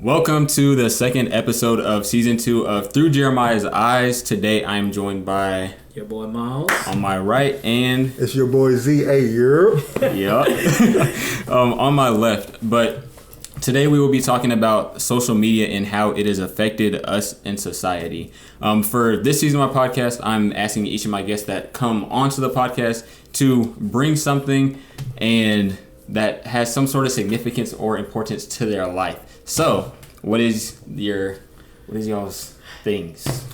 Welcome to the second episode of season 2 of Through Jeremiah's Eyes. Today I am joined by your boy Miles on my right, and it's your boy Z.A. Yep. On my left. But today we will be talking about social media and how it has affected us in society. For this season of my podcast, I'm asking each of my guests that come onto the podcast to bring something and that has some sort of significance or importance to their life. So, what is y'all's things?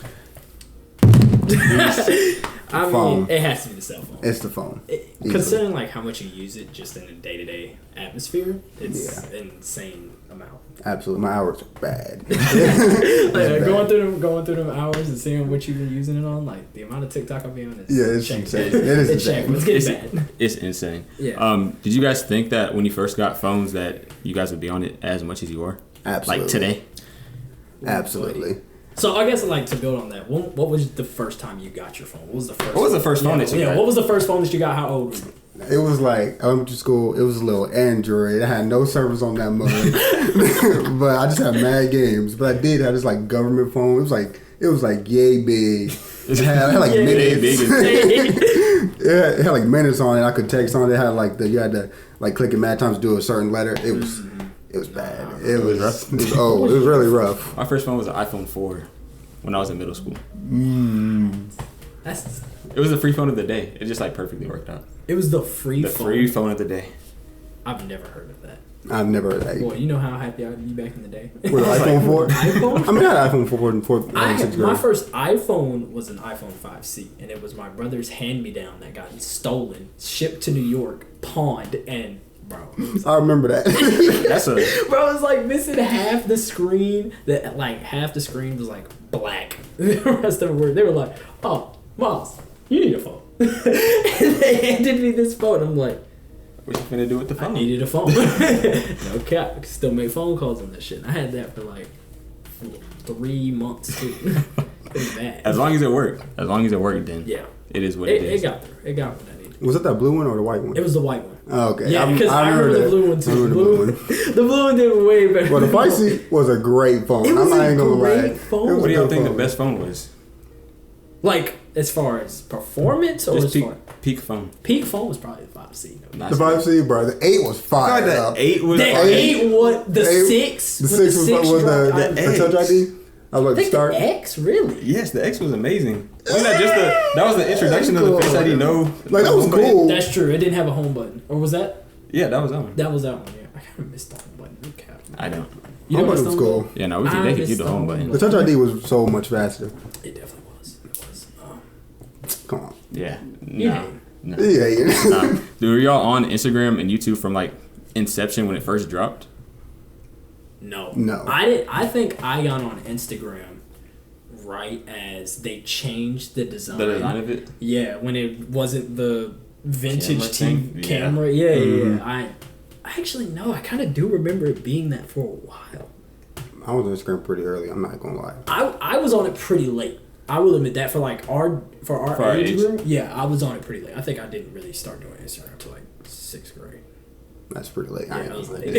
I mean, it has to be the cell phone. It's the phone. Considering like how much you use it just in a day-to-day atmosphere, it's an insane amount. Absolutely, my hours are bad. Like, going through them hours and seeing what you've been using it on, like the amount of TikTok I'll be on is insane. It is insane. It's getting bad. It's insane. Yeah. Did you guys think that when you first got phones that you guys would be on it as much as you are? Absolutely. Like today? Absolutely. So I guess like to build on that, what was the first time you got your phone? What was the first phone that you got? Yeah, what was the first phone that you got? How old were you? It was like, I went to school, it was a little Android. I had no service on that mug. But I just had mad games. But I did have this like government phone. It was like yay big. It had like minutes. It had like minutes on it. I could text on it. It had like you had to like click it mad times to do a certain letter. It was bad. It was rough. It was really rough. My first phone was an iPhone 4 when I was in middle school. It was the free phone of the day. It just like perfectly worked out. It was the free phone of the day. I've never heard of that. I've never heard that. Boy, you know how happy I would be back in the day. With an iPhone 4? iPhone? I mean, I had an iPhone 4 in 4th grade. My first iPhone was an iPhone 5C, and it was my brother's hand-me-down that got stolen, shipped to New York, pawned, and bro. I remember that. Bro, it was like missing half the screen. Half the screen was like black. The rest of it they were like, "Oh, Miles, you need a phone." And they handed me this phone. I'm like, what you finna do with the phone? I needed a phone. No cap. I could still make phone calls on that shit. I had that for like 3 months too. It was bad. As long as it worked, then yeah, it is what it is. It got through. It got what I needed. Was it that blue one or the white one? It was the white one. Oh, okay. Yeah, because I remember the blue one too. The blue one did way better. Well, the 5C was a great phone. It was I'm not even gonna lie. great phone. What do y'all think the best phone was? Like, as far as performance or just as far peak phone? Peak phone was probably the 5C. The 5C, bro. The 8 was fire. The 8 was the 8 was the 6. The 6 was the Touch ID. I was about to start. The X, really? Yes, the X was amazing. Wasn't that just that was the introduction of the Face ID? No, like that was cool. That's true. It didn't have a home button, or was that? Yeah, that was that one. That was that one. Yeah, I kind of missed the home button. Okay. I don't. Home button was cool. Yeah, no, they could keep the home button. The Touch ID was so much faster. It definitely was. It was. Come on. Yeah. No. Nah. Were y'all on Instagram and YouTube from like inception when it first dropped? No. I didn't. I think I got on Instagram right as they changed the design. The design of it? Yeah, when it wasn't the vintage camera. Yeah. I actually no. I kind of do remember it being that for a while. I was on Instagram pretty early. I'm not gonna lie. I was on it pretty late. I will admit that for our age group. Yeah, I was on it pretty late. I think I didn't really start doing Instagram until like 6th grade. That's pretty late. Yeah, it was late.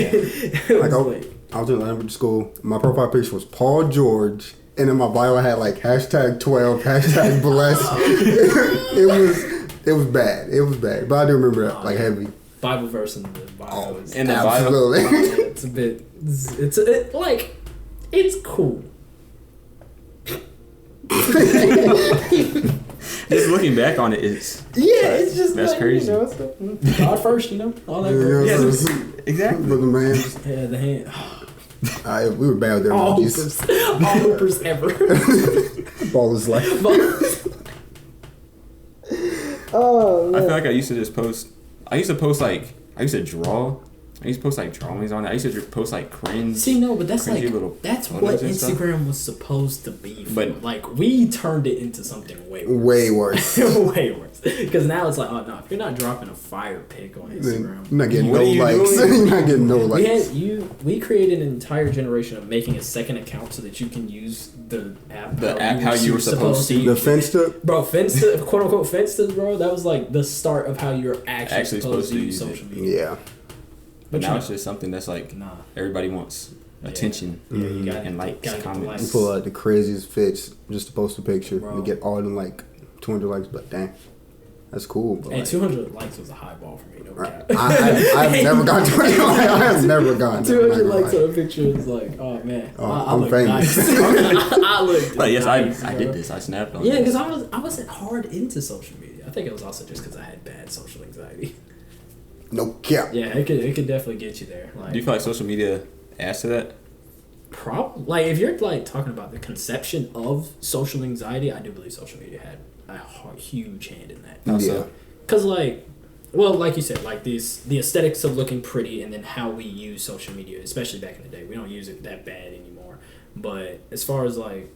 I was in elementary school. My profile picture was Paul George, and in my bio I had like #12, #blessed. It was bad. It was bad. But I do remember that like heavy. Bible verse in the bio. In the absolutely. Bible. It's a bit. It's cool. Just looking back on it, it's just that's like, crazy. You know, God first, all that. Exactly. But the man, yeah, the hand. we were bad with their all emojis. hoopers ever. Ball is life. Oh, man. I feel like I used to post like drawings on it. I used to post like cringe. See, no, but that's like that's what Instagram was supposed to be. But like we turned it into something way worse. Way worse. Because now it's like, oh no, if you're not dropping a fire pic on Instagram, you're not getting no likes. You're not getting no likes. We created an entire generation of making a second account so that you can use the app. How you were supposed to. The Finsta, bro, Finsta, quote unquote Finsta, bro. That was like the start of how you're actually supposed to use social media. Yeah. But now it's just something that's like everybody wants attention you got and likes, comments. You pull out the craziest fits just to post a picture Bro. and get all them like 200 likes. But dang, that's cool. But And like, 200 likes was a high ball for me. No cap. I've never gone 200. I have never gone 200 likes on a picture is like, oh man, I I'm look famous. nice. I look. But yes, nice, I bro. did this. I snapped on Yeah, this. because I wasn't hard into social media. I think it was also just because I had bad social anxiety. No cap. Yeah, it could definitely get you there. Like, Do you feel like social media adds to that? probably like if you're like talking about the conception of social anxiety, I do believe social media had a huge hand in that. How Yeah. so? Cause like, well, like you said, like the aesthetics of looking pretty, and then how we use social media, especially back in the day, we don't use it that bad anymore. But as far as like,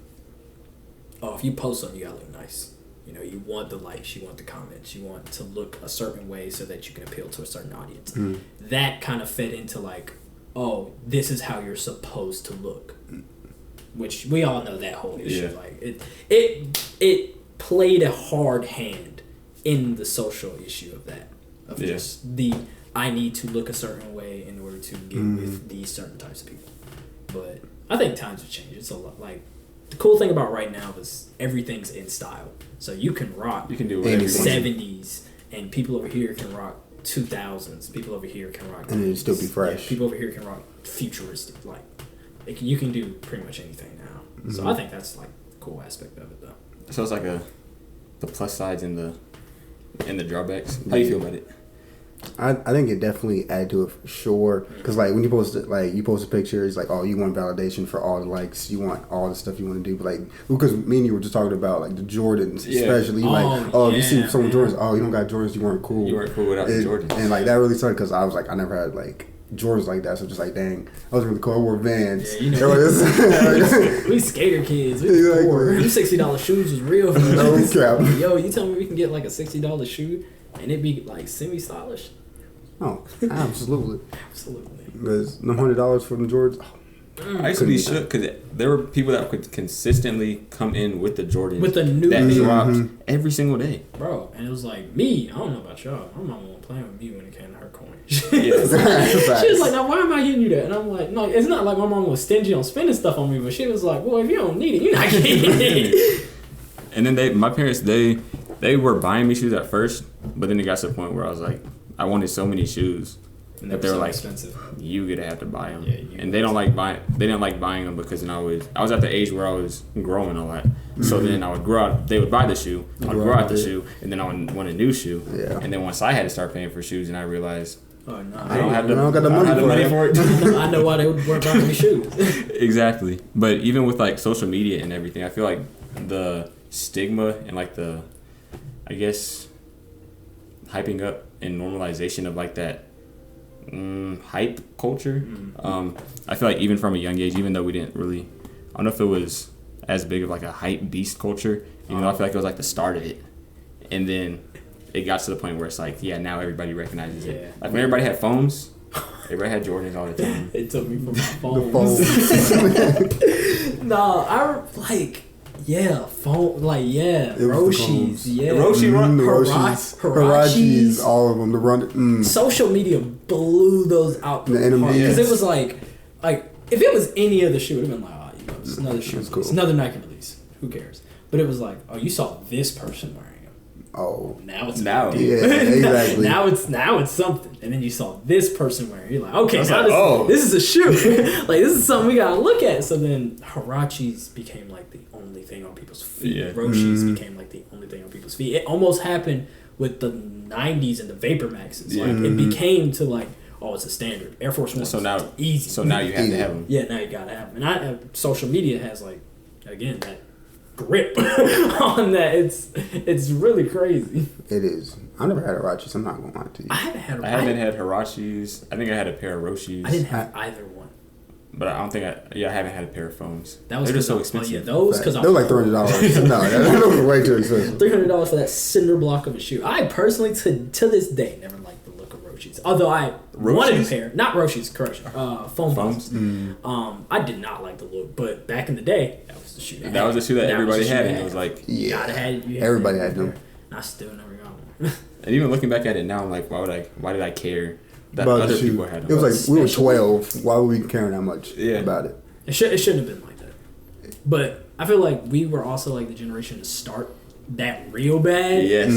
oh, if you post something, you gotta look nice. You know, you want the likes, you want the comments, you want to look a certain way so that you can appeal to a certain audience. That kind of fed into like, oh, this is how you're supposed to look, which we all know that whole issue. Yeah. Like it played a hard hand in the social issue of that, of just the I need to look a certain way in order to get with these certain types of people. But I think times have changed. It's a lot like the cool thing about right now is everything's in style, so you can rock. You can do whatever you want. 70s, and people over here can rock 2000s. People over here can rock. And it'll still be 90s. fresh. Yeah, people over here can rock futuristic. Like, you can do pretty much anything now. So I think that's like the cool aspect of it, though. So it's like the plus sides and the drawbacks. How do you feel about it? I think it definitely add to it for sure. Because like when you post it, like you post a picture, it's like, oh, you want validation for all the likes, you want all the stuff you want to do. But like because me and you were just talking about like the Jordans, especially if you see someone Jordans, oh, you don't got Jordans, you weren't cool. You weren't cool without the Jordans. And like that really started because I was like, I never had like Jordans like that, so just like, dang, I was really cool. I wore Vans. Yeah, you know, we skater kids. We poor. Them $60 shoes was real for No us. cap. Yo, you tell me we can get like a $60 shoe and it be like semi-stylish? Oh, absolutely. Absolutely. Because no $100 for the Jordans. I used to be shook because there were people that could consistently come in with the Jordans With the new that pair. dropped every single day. Bro, and it was like, me, I don't know about y'all. My mama wasn't playing with me when it came to her coin. She was like, now why am I getting you that? And I'm like, no, it's not like my mom was stingy on spending stuff on me, but she was like, well, if you don't need it, you're not getting it. And then my parents, they were buying me shoes at first, but then it got to the point where I was like, I wanted so many shoes And that they were so like, expensive. you gonna have to buy them. Yeah, and they didn't like buying them because then I was at the age where I was growing a lot. So then I would grow out. They would buy the shoe. I would grow out the shoe, and then I would want a new shoe. Yeah. And then once I had to start paying for shoes, and I realized Oh, no. I don't have the money for it. I know why they weren't buying me shoes. Exactly. But even with like social media and everything, I feel like the stigma and like the, I guess, hyping up and normalization of like that hype culture. I feel like even from a young age, even though we didn't really, I don't know if it was as big of like a hype beast culture, even though I feel like it was like the start of it. And then it got to the point where it's like, yeah, now everybody recognizes it. Like when everybody had phones, everybody had Jordans all the time. It took me from my phone. The phone. No, I like, yeah, phone, like, yeah, Roshis, yeah. Hirachis, all of them. The run. Social media blew those out The enemy, because yes. it was like if it was any other shoe, it would have been like, oh, you know, it's another shoe release, cool. another Nike release. Who cares? But it was like, oh, you saw this person wearing them. Oh, Now it's Now. a big deal. Yeah, exactly. now it's something, and then you saw this person wearing it. You're like, okay, now like, this is a shoe. Like this is something we gotta look at. So then Hirachis became like the only thing on people's feet. Yeah. Roshis became like the only thing on people's feet. It almost happened with the 90s and the Vapor Maxes. Like it became to like, oh, it's a standard. Air Force One. So now easy. So now you have to have them. Yeah, now you gotta have them. And social media has like, again, that grip on that. It's really crazy. it is. I never had a Hirachis. I'm not gonna lie to you. I haven't had. I haven't had Hirachis. I think I had a pair of Roshis. I didn't have either one. But I don't think I haven't had a pair of phones. That was They're just so 'cause expensive. those because They were like $300. No, that was way too expensive. $300 for that cinder block of a shoe. I personally, to this day, never liked the look of Roshis. Although I wanted a pair, not Roshis, correction, foam balls. I did not like the look, but back in the day, that was the shoe. That was the shoe that everybody had, and it was like, you gotta have it. Everybody had them. And I still never got one. and even looking back at it now, I'm like, why did I care that about other the shoe. people had. It was like we were Especially- 12. Why were we caring that much about it? It shouldn't have been like that. But I feel like we were also like the generation to start that real bad. Yes.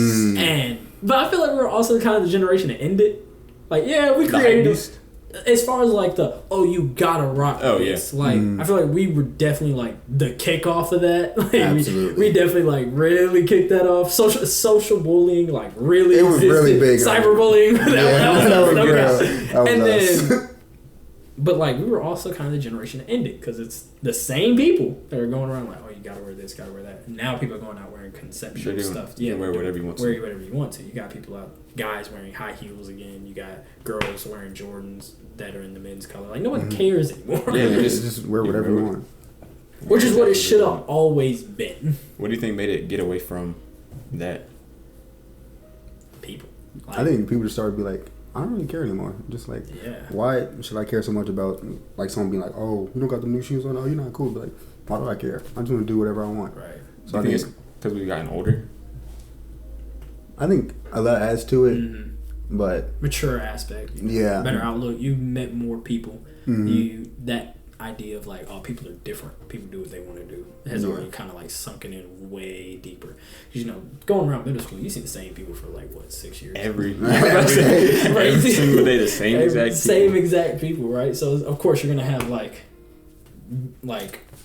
But I feel like we were also kind of the generation to end it. Like, yeah, we created hypebeast? as far as like you gotta rock this. Yeah. Like I feel like we were definitely like the kickoff of that. Like, Absolutely. we definitely like really kicked that off. Social bullying like really It was existed. really big. Cyberbullying. that was real. okay. That was And us. then but like we were also kind of the generation to end it because it's the same people that are going around like, oh, you gotta wear this, gotta wear that. And now people are going out wearing conceptual stuff. You can wear whatever you want to. Wear whatever you want to. You got people out, guys wearing high heels again. You got girls wearing Jordans that are in the men's color. Like no one cares anymore. Yeah, just wear whatever you want. Which is what it should have always been. What do you think made it get away from that? People. I think people just started to be like, I don't really care anymore. Just like, why should I care so much about like someone being like, oh, you don't got the new shoes on? Oh, you're not cool. But like, why do I care? I'm just gonna do whatever I want. Right. So I think it's because we've gotten older. I think a lot adds to it, but mature aspect. Better outlook. You met more people. That idea of like, oh, people are different. People do what they want to do has already kind of like sunken in way deeper. You know, going around middle school, you see the same people for like what 6 years. Every single day, the same exact people, right? So of course you're gonna have like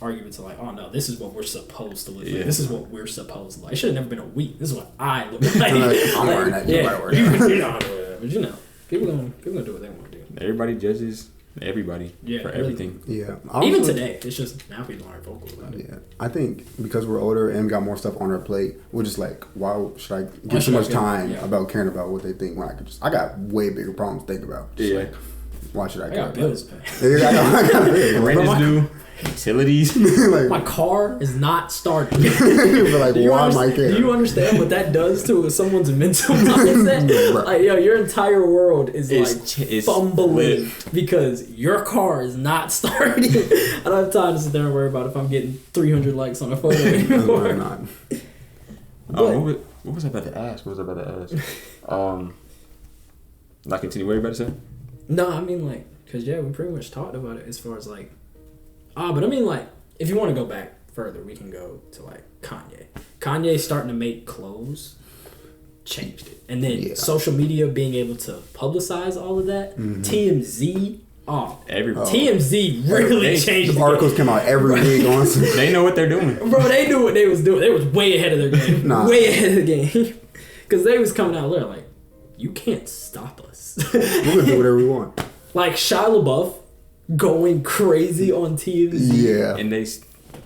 arguments of like, oh no, this is what we're supposed to look like. This is what we're supposed to like. It should have never been a week. This is what I look like. I'm wearing that. You know, I'm wearing that. But you know, people gonna do what they want to do. Everybody judges everybody for everything. Yeah. Even today, it's just now people aren't vocal about it. Yeah. I think because we're older and got more stuff on our plate, we're just like, why should I give so much time about caring about what they think when I got way bigger problems to think about. Just like, why should I care? I got bills to pay. I got bills. Rent is due. Utilities. Like, my car is not starting. But like, why am I caring? Do you understand what that does to someone's mental mindset? Like, yo, your entire world is fumbling because your car is not starting. I don't have time to sit there and worry about if I'm getting 300 likes on a photo anymore. I'm not. What was I about to ask? Not continue. What are you about to say? No, I mean like, cause we pretty much talked about it as far as like. But I mean, like, if you want to go back further, we can go to, like, Kanye. Kanye starting to make clothes changed it. And then social media being able to publicize all of that. TMZ. TMZ really changed the articles come out every week on They know what they're doing. Bro, they knew what they was doing. They was way ahead of their game. Way ahead of the game. Because they was coming out there like, you can't stop us. We're going to do whatever we want. Like, Shia LaBeouf going crazy on TMZ. Yeah. And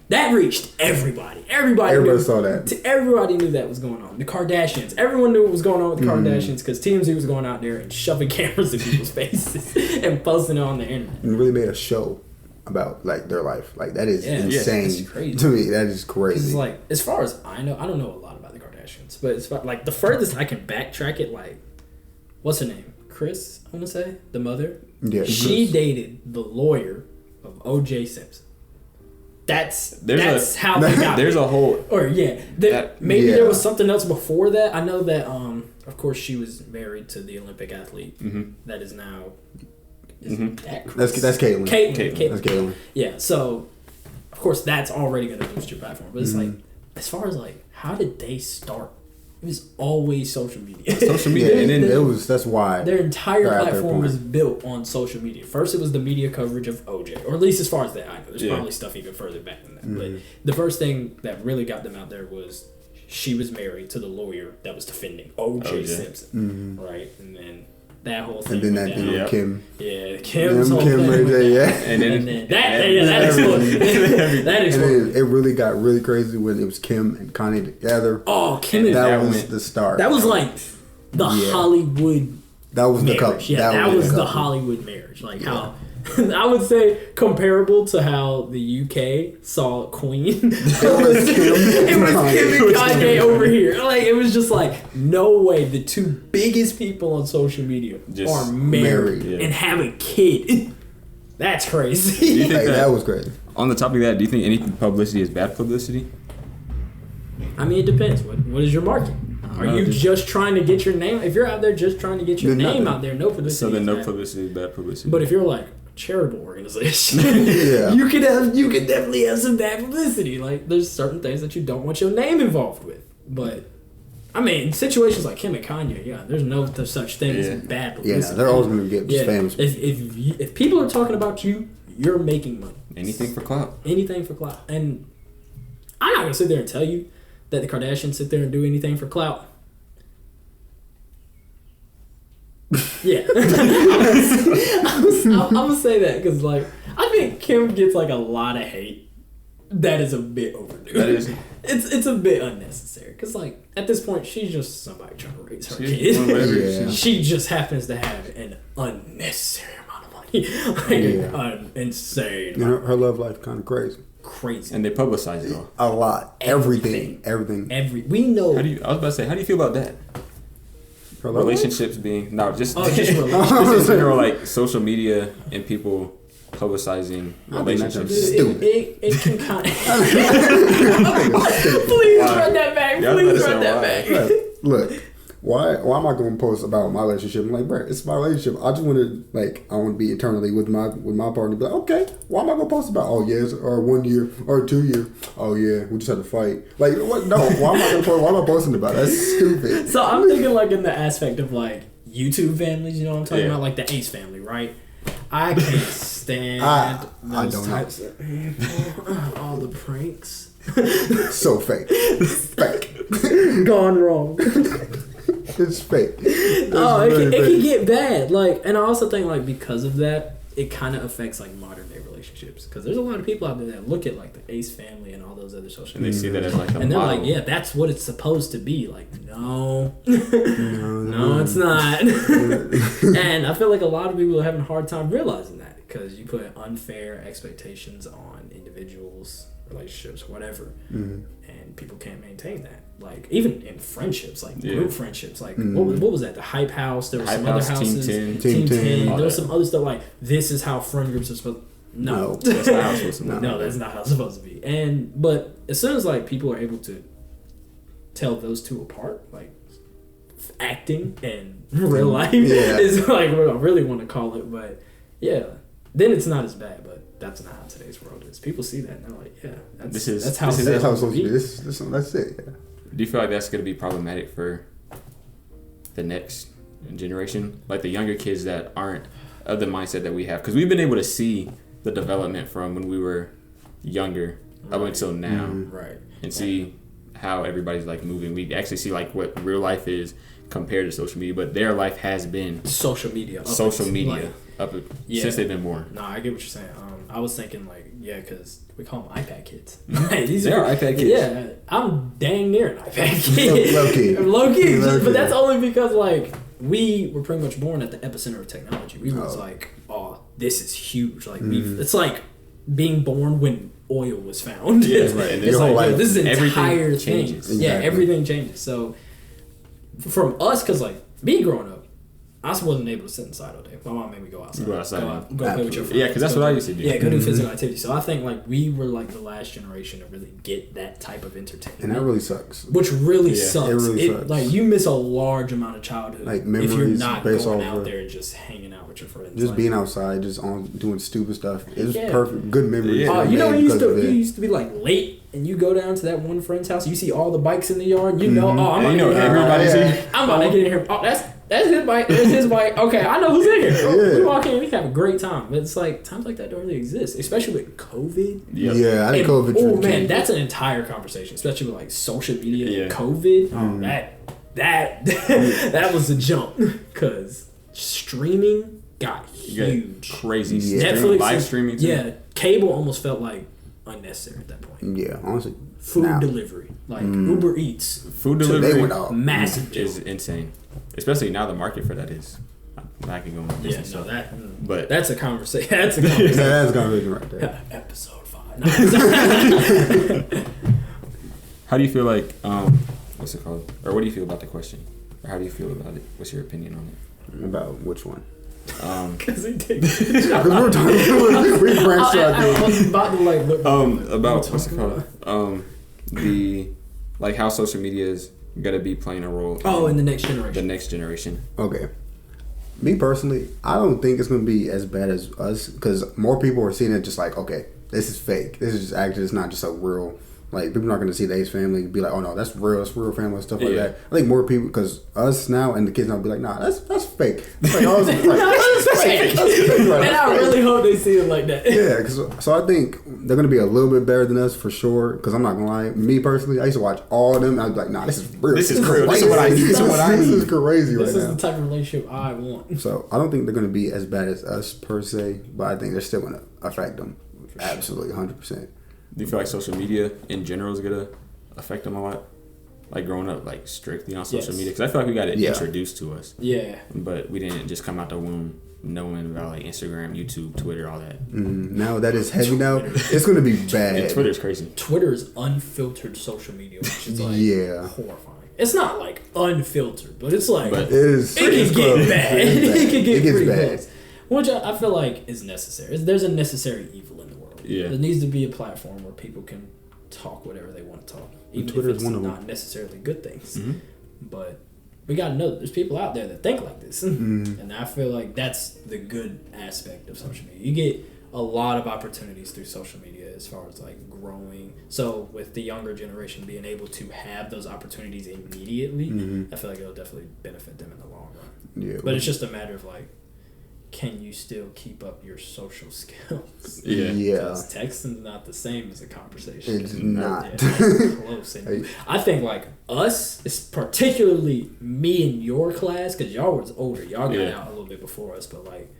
that reached everybody. Everybody saw that. Everybody knew that was going on. The Kardashians. Everyone knew what was going on with the Kardashians because TMZ was going out there and shoving cameras in people's faces and posting it on the internet. And really made a show about like their life. Like that is insane. That's crazy. To me, that is crazy. It's like, as far as I know, I don't know a lot about the Kardashians, but it's like the furthest I can backtrack it, like, what's her name? Chris, I want to say, the mother. Yeah, she dated the lawyer of O.J. Simpson. That's how they got. There's a whole. Or maybe there was something else before that. I know that of course she was married to the Olympic athlete that is now. That Chris? That's Caitlyn. Caitlyn. That's Caitlyn. Yeah, so of course that's already going to boost your platform, but it's like as far as like how did they start? It was always social media. Social media, and then that's why their entire platform was built on social media. First, it was the media coverage of OJ, or at least as far as that I know. There's probably stuff even further back than that. But the first thing that really got them out there was she was married to the lawyer that was defending OJ Simpson, right? And then that whole thing. And then that thing with Kim. Yeah, Kim's whole thing. And then that exploded. That exploded. And it really got really crazy when it was Kim and Kanye together. Oh, Kim and that was the start. That was like the Hollywood. That was marriage. the couple. Yeah, that was the Hollywood marriage. Like how. I would say comparable to how the UK saw Queen. It was Kim and Kanye over here. Like it was just like no way the two biggest people on social media are married and have a kid. That's crazy. Do you think that was crazy? On the topic of that, do you think any publicity is bad publicity? I mean, it depends. What is your market? Are you just trying to get your name? If you're out there just trying to get your name out there, no publicity. So then no publicity is bad publicity. But if you're like a charitable organization, you could definitely have some bad publicity. Like there's certain things that you don't want your name involved with. But I mean, situations like Kim and Kanye, there's no such thing as bad publicity. Yeah, they're always going to get famous. If people are talking about you, you're making money. Anything for clout. Anything for clout. And I'm not gonna sit there and tell you that the Kardashians sit there and do anything for clout. Yeah. I'm gonna say that because, like, I think Kim gets, like, a lot of hate. That is a bit overdue. That is. It's a bit unnecessary because, like, at this point, she's just somebody trying to raise her kid. She just happens to have an unnecessary amount of money. An insane amount. Her love life kind of crazy. And they publicize it all. A lot. Everything. We know. I was about to say, how do you feel about that? Relationships being just in general, like social media and people publicizing relationships. It can kind of. Please run that back. Please run that back. Look, why am I going to post about my relationship? I'm like, bro, it's my relationship. I just want to I want to be eternally with my partner. But okay, why am I going to post about? Oh yes, or 1 year or 2 years. Oh yeah, we just had to fight. Like what? No, why am I going to post? Why am I posting about? That's stupid. So I'm thinking like in the aspect of like YouTube families. You know what I'm talking about? Like the Ace family, right? I can't stand those types of people. All the pranks. So fake. Gone wrong. It's fake. It can get bad. Like, and I also think like because of that, it kind of affects like modern day relationships because there's a lot of people out there that look at like the Ace family and all those other social media. They see that as like a and they're model. like, yeah, that's what it's supposed to be. Like, no, it's not. And I feel like a lot of people are having a hard time realizing that because you put unfair expectations on individuals, relationships, whatever, and people can't maintain that. Like even in friendships, like group friendships, like what was that? The Hype House. There were some other houses. Team 10. There was some other stuff like this is how friend groups are supposed. No, that's not how it's supposed to be. No, that's not how it's supposed to be. But as soon as like people are able to tell those two apart, like acting and real life is like what I really want to call it. But then it's not as bad. But that's not how today's world is. People see that and they're like, that's how it's supposed to be. That's it. Yeah. Do you feel like that's going to be problematic for the next generation? Like the younger kids that aren't of the mindset that we have? Because we've been able to see the development from when we were younger up until now. Right. And see how everybody's like moving. We actually see like what real life is compared to social media. But their life has been social media. Since they've been born. No, I get what you're saying. I was thinking like, because we call them iPad kids. They are iPad kids. Yeah, I'm dang near an iPad kid. Low key. But that's only because like we were pretty much born at the epicenter of technology. We was like, oh, this is huge. Like it's like being born when oil was found. Yeah, right. And it's like, this is an entire thing. Changes. Yeah, everything changes. So from us, because like me growing up, I wasn't able to sit inside all day. My mom made me go outside. Go play with your friends. Yeah, because that's what I used to do. Yeah, go do physical activity. So I think like we were like the last generation to really get that type of entertainment. And that really sucks. Which really sucks. It really sucks. Like you miss a large amount of childhood like memories if you're not based going off out there and just hanging out with your friends. Just like, being outside, just doing stupid stuff. It was perfect. Good memories. Yeah. You know, you used to be like late and you go down to that one friend's house, you see all the bikes in the yard, and you know, I'm about to get everybody's here. I'm about to get in here. Oh, that's his bike. There's his bike. Okay, I know who's in here. We walk in, we have a great time. But it's like times like that don't really exist, especially with COVID. Yep. Yeah, I think COVID. Oh man, that's an entire conversation, especially with like social media and COVID. Oh, that was a jump because streaming got huge, crazy. Yeah. Netflix, live streaming. Too. Yeah, cable almost felt like unnecessary at that point. Yeah, honestly. Food delivery, like Uber Eats. Food delivery massive is insane. Especially now the market for that is. I can go on this. But that's a conversation. That's a conversation right there. Episode 5. How do you feel like what's it called? Or what do you feel about the question? Or how do you feel about it? What's your opinion on it? About which one? Because he did. Because we're talking. We branched out. I was about to like look. About what's it called? The like how social media is gotta be playing a role. In the next generation. The next generation. Okay. Me personally, I don't think it's gonna be as bad as us because more people are seeing it just like, okay, this is fake. This is just actually, it's not just a real. Like, people are not going to see the Ace family and be like, oh no, that's real family and stuff like that. I think more people, because us now and the kids now be like, nah, that's fake. It's like, oh, that's fake. And I really hope they see it like that. Yeah, so I think they're going to be a little bit better than us for sure, because I'm not going to lie. Me personally, I used to watch all of them and I'd be like, nah, this is real. This is real. This is what I need. This is crazy right now. This is the type of relationship I want. So I don't think they're going to be as bad as us per se, but I think they're still going to affect them. Absolutely, 100%. Do you feel like social media in general is gonna affect them a lot? Like growing up, like strictly on social media, because I feel like we got it introduced to us. Yeah. But we didn't just come out the womb knowing about like Instagram, YouTube, Twitter, all that. Now that is heavy. Now it's gonna be bad. Yeah, Twitter's crazy. Twitter is unfiltered social media, which is like horrifying. It's not like unfiltered, but it's like it can get bad. It can get pretty bad. Which I feel like is necessary. There's a necessary evil in the world. Yeah. There needs to be a platform where people can talk whatever they want to talk. Even if it's not necessarily good things. Mm-hmm. But we got to know that there's people out there that think like this. Mm-hmm. And I feel like that's the good aspect of social media. You get a lot of opportunities through social media as far as like growing. So with the younger generation being able to have those opportunities immediately, I feel like it'll definitely benefit them in the long run. Yeah. But it's just a matter of like, can you still keep up your social skills? Yeah. Because texting's not the same as a conversation. It's not. Close. And I think like us, it's particularly me in your class, because y'all was older. Y'all got out a little bit before us, but like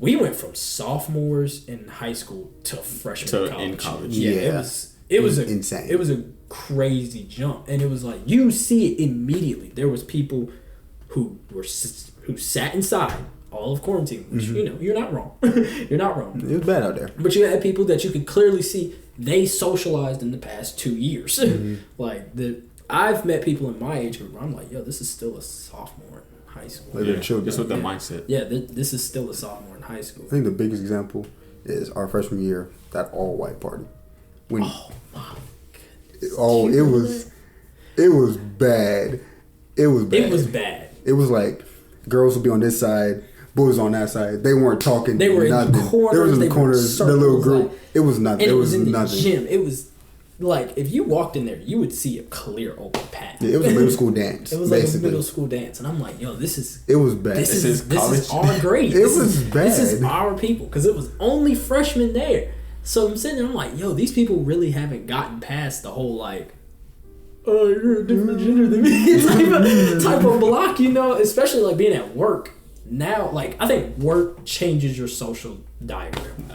we went from sophomores in high school to freshmen in college. Yeah. It was insane. It was a crazy jump. And it was like you see it immediately. There was people who sat inside all of quarantine, which, you're not wrong. You're not wrong. It was bad out there. But you had people that you could clearly see they socialized in the past 2 years. I've met people in my age group where I'm like, yo, this is still a sophomore in high school. Just with the mindset. Yeah, this is still a sophomore in high school. I think the biggest example is our freshman year, that all-white party. Oh, my God. It was bad. It was bad. It was bad. It was like girls would be on this side, boys on that side. They weren't talking. They were in the corners. They were in the corners. The little group. It was nothing. And it was in nothing. The gym. It was like if you walked in there, you would see a clear open path. Yeah, it was a middle school dance. It was like a middle school dance, and I'm like, yo, this is. It was bad. This is our grade. It was bad. This is our people because it was only freshmen there. So I'm sitting there, I'm like, yo, these people really haven't gotten past the whole like, oh, you're a different gender than me type of block, especially like being at work. Now, like, I think work changes your social diagram.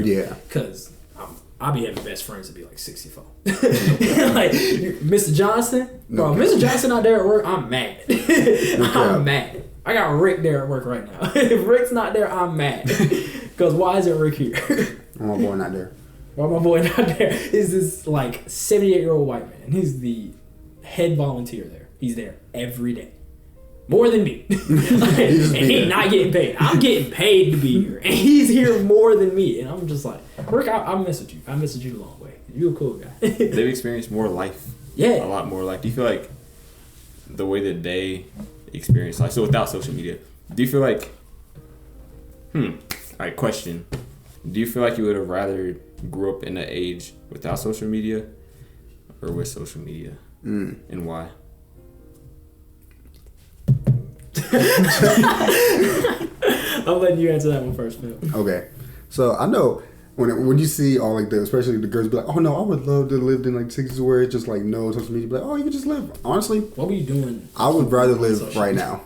Yeah. Because I'll be having best friends that be like 64. Like, Mr. Johnson? Bro, Mr. Johnson out there at work, I'm mad. I'm mad. I got Rick there at work right now. If Rick's not there, I'm mad. Because why isn't Rick here? My boy not there. Why my boy not there? Is this, like, 78-year-old white man. He's the head volunteer there. He's there every day. More than me. And he's not getting paid. I'm getting paid to be here. And he's here more than me. And I'm just like, Rick, I mess with you. I mess with you the long way. You're a cool guy. They've experienced more life. Yeah. A lot more life. Do you feel like the way that they experience life, so without social media, do you feel like, alright, question. Do you feel like you would have rather grew up in an age without social media or with social media? And why? I'm letting you answer that one first, Phil. Okay. So I know when you see all like especially the girls be like, oh no, I would love to live in like 60s where it's just like no social media. Be like, oh, you can just live. Honestly, what were you doing? I would rather live right now.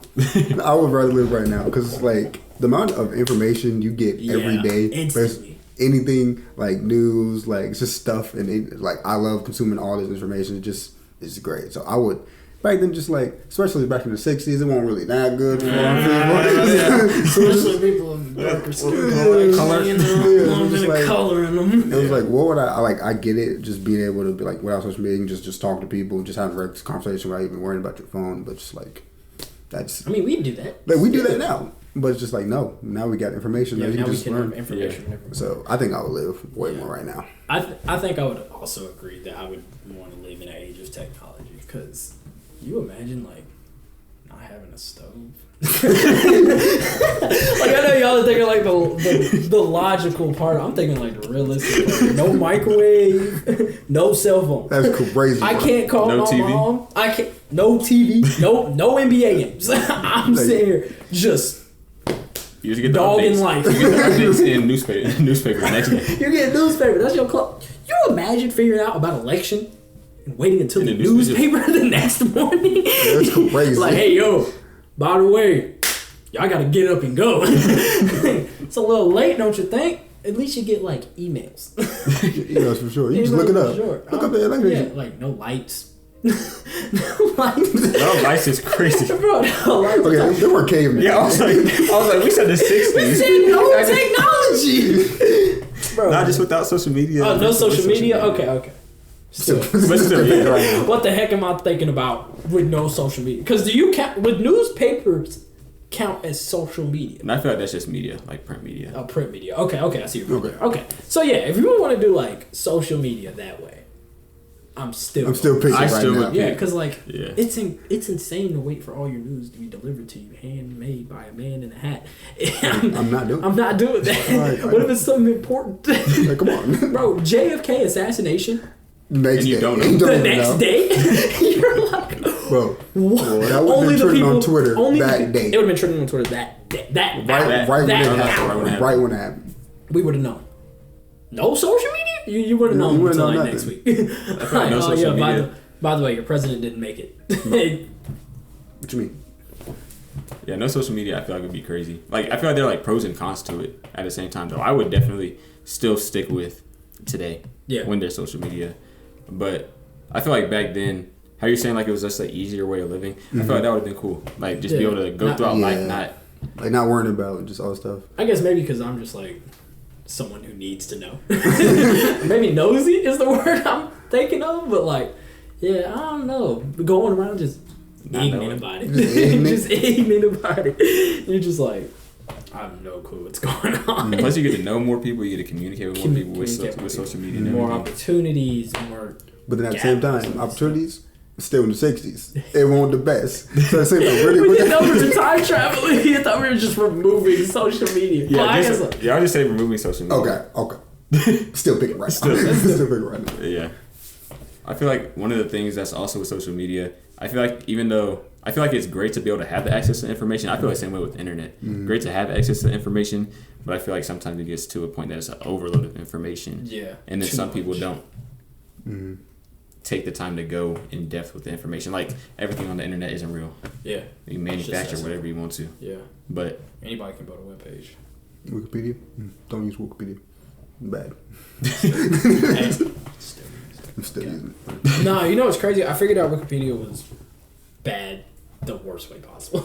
I would rather live right now because like the amount of information you get every day, instantly. Anything like news, like it's just stuff, and like I love consuming all this information. It's great. So I would. Back then, just like, especially back in the 60s, it wasn't really that good for especially people in darker skin color in them. It was like, what would I get it, just being able to be like, without social media, just talk to people, just have a regular conversation without even worrying about your phone, but just like, that's. I mean, we do that. Like, we do that now. But it's just like, no, now we got information. Yeah, now we can have information. Yeah. So I think I would live way more right now. I think I would also agree that I would want to live in an age of technology because You imagine like not having a stove. Like I know y'all are thinking like the logical part. I'm thinking like the realistic part. No microwave, no cell phone. That's crazy. I can't call No my TV? mom. I can't. No TV. No NBA games. I'm sitting here just You just get the dogging updates. life. You get the updates in newspaper the next day. You get a newspaper. That's your club. You imagine figuring out about election and waiting until In the the newspaper the next morning? That's crazy. Like, hey, yo, by the way, y'all got to get up and go. It's a little late, don't you think? At least you get, like, emails. Emails for sure. You just look it up. Sure. Look up the election. Yeah, like, no lights. No lights. No, lights is crazy. Bro, no lights. Okay, they were cavemen. Yeah, I was like, we said the 60s. They said no technology. Bro. Not just without social media. Oh, no social media? Okay. Still. But still, yeah, right now. What the heck am I thinking about with no social media? Because do you count, would newspapers count as social media? And I feel like that's just media, like print media. Oh, print media. Okay, I see your point. Okay. So yeah, if you want to do like social media that way, I'm still picking I right still now. would- yeah, because like Yeah. it's insane to wait for all your news to be delivered to you, handmade by a man in a hat. I'm not doing it. I'm not doing that. Right. What if it's something important? Like, come on. Bro, JFK assassination. Next And you day. don't know. You The even next know. day, you're like, Bro, what? well, that would have been trending on Twitter that day. It would have been trending on Twitter that day. That Right when it hour. happened. Right when it happened. We would have known. No social media? You would have known wouldn't until know like nothing. next week. like no social by media. the way, your president didn't make it. What you mean? Yeah, no social media, I feel like would be crazy. Like, I feel like there are like pros and cons to it at the same time, though. I would definitely still stick with today Yeah. when there's social media. But I feel like back then, how you're saying like it was just an easier way of living, I feel like that would have been cool. Like, just be Yeah. able to go Not- throughout life, Yeah. not. Like, not worrying about just all stuff. I guess maybe because I'm just like someone who needs to know. Maybe nosy is the word I'm thinking of, but like, yeah, I don't know. Going around just Not ignorant knowing. about it. Just ignorant. Just ignorant about it. You're just like, I have no clue what's going on. Plus, you get to know more people, you get to communicate with more people with, Communicate with with social media and More everything. opportunities, more. But then at the same gatherings time, and opportunities still in the 60s. It wasn't the best. So at the same time, really, We didn't know we were time traveling. I thought we were just removing social media. Well, I guess Yeah, I just say removing social media. Okay. Still picking right now. Still picking right now. Yeah. I feel like one of the things that's also with social media, I feel like even though I feel like it's great to be able to have the access to information, I feel like the same way with the internet. Great to have access to information, but I feel like sometimes it gets to a point that it's an overload of information. Yeah. And then too some people much. don't take the time to go in depth with the information. Like everything on the internet isn't real. Yeah. You manufacture Just whatever you want to. Yeah. But Anybody can build a webpage. Wikipedia? Don't use Wikipedia. Bad. Hey, I'm still using it. no, you know what's crazy? I figured out Wikipedia was bad the worst way possible.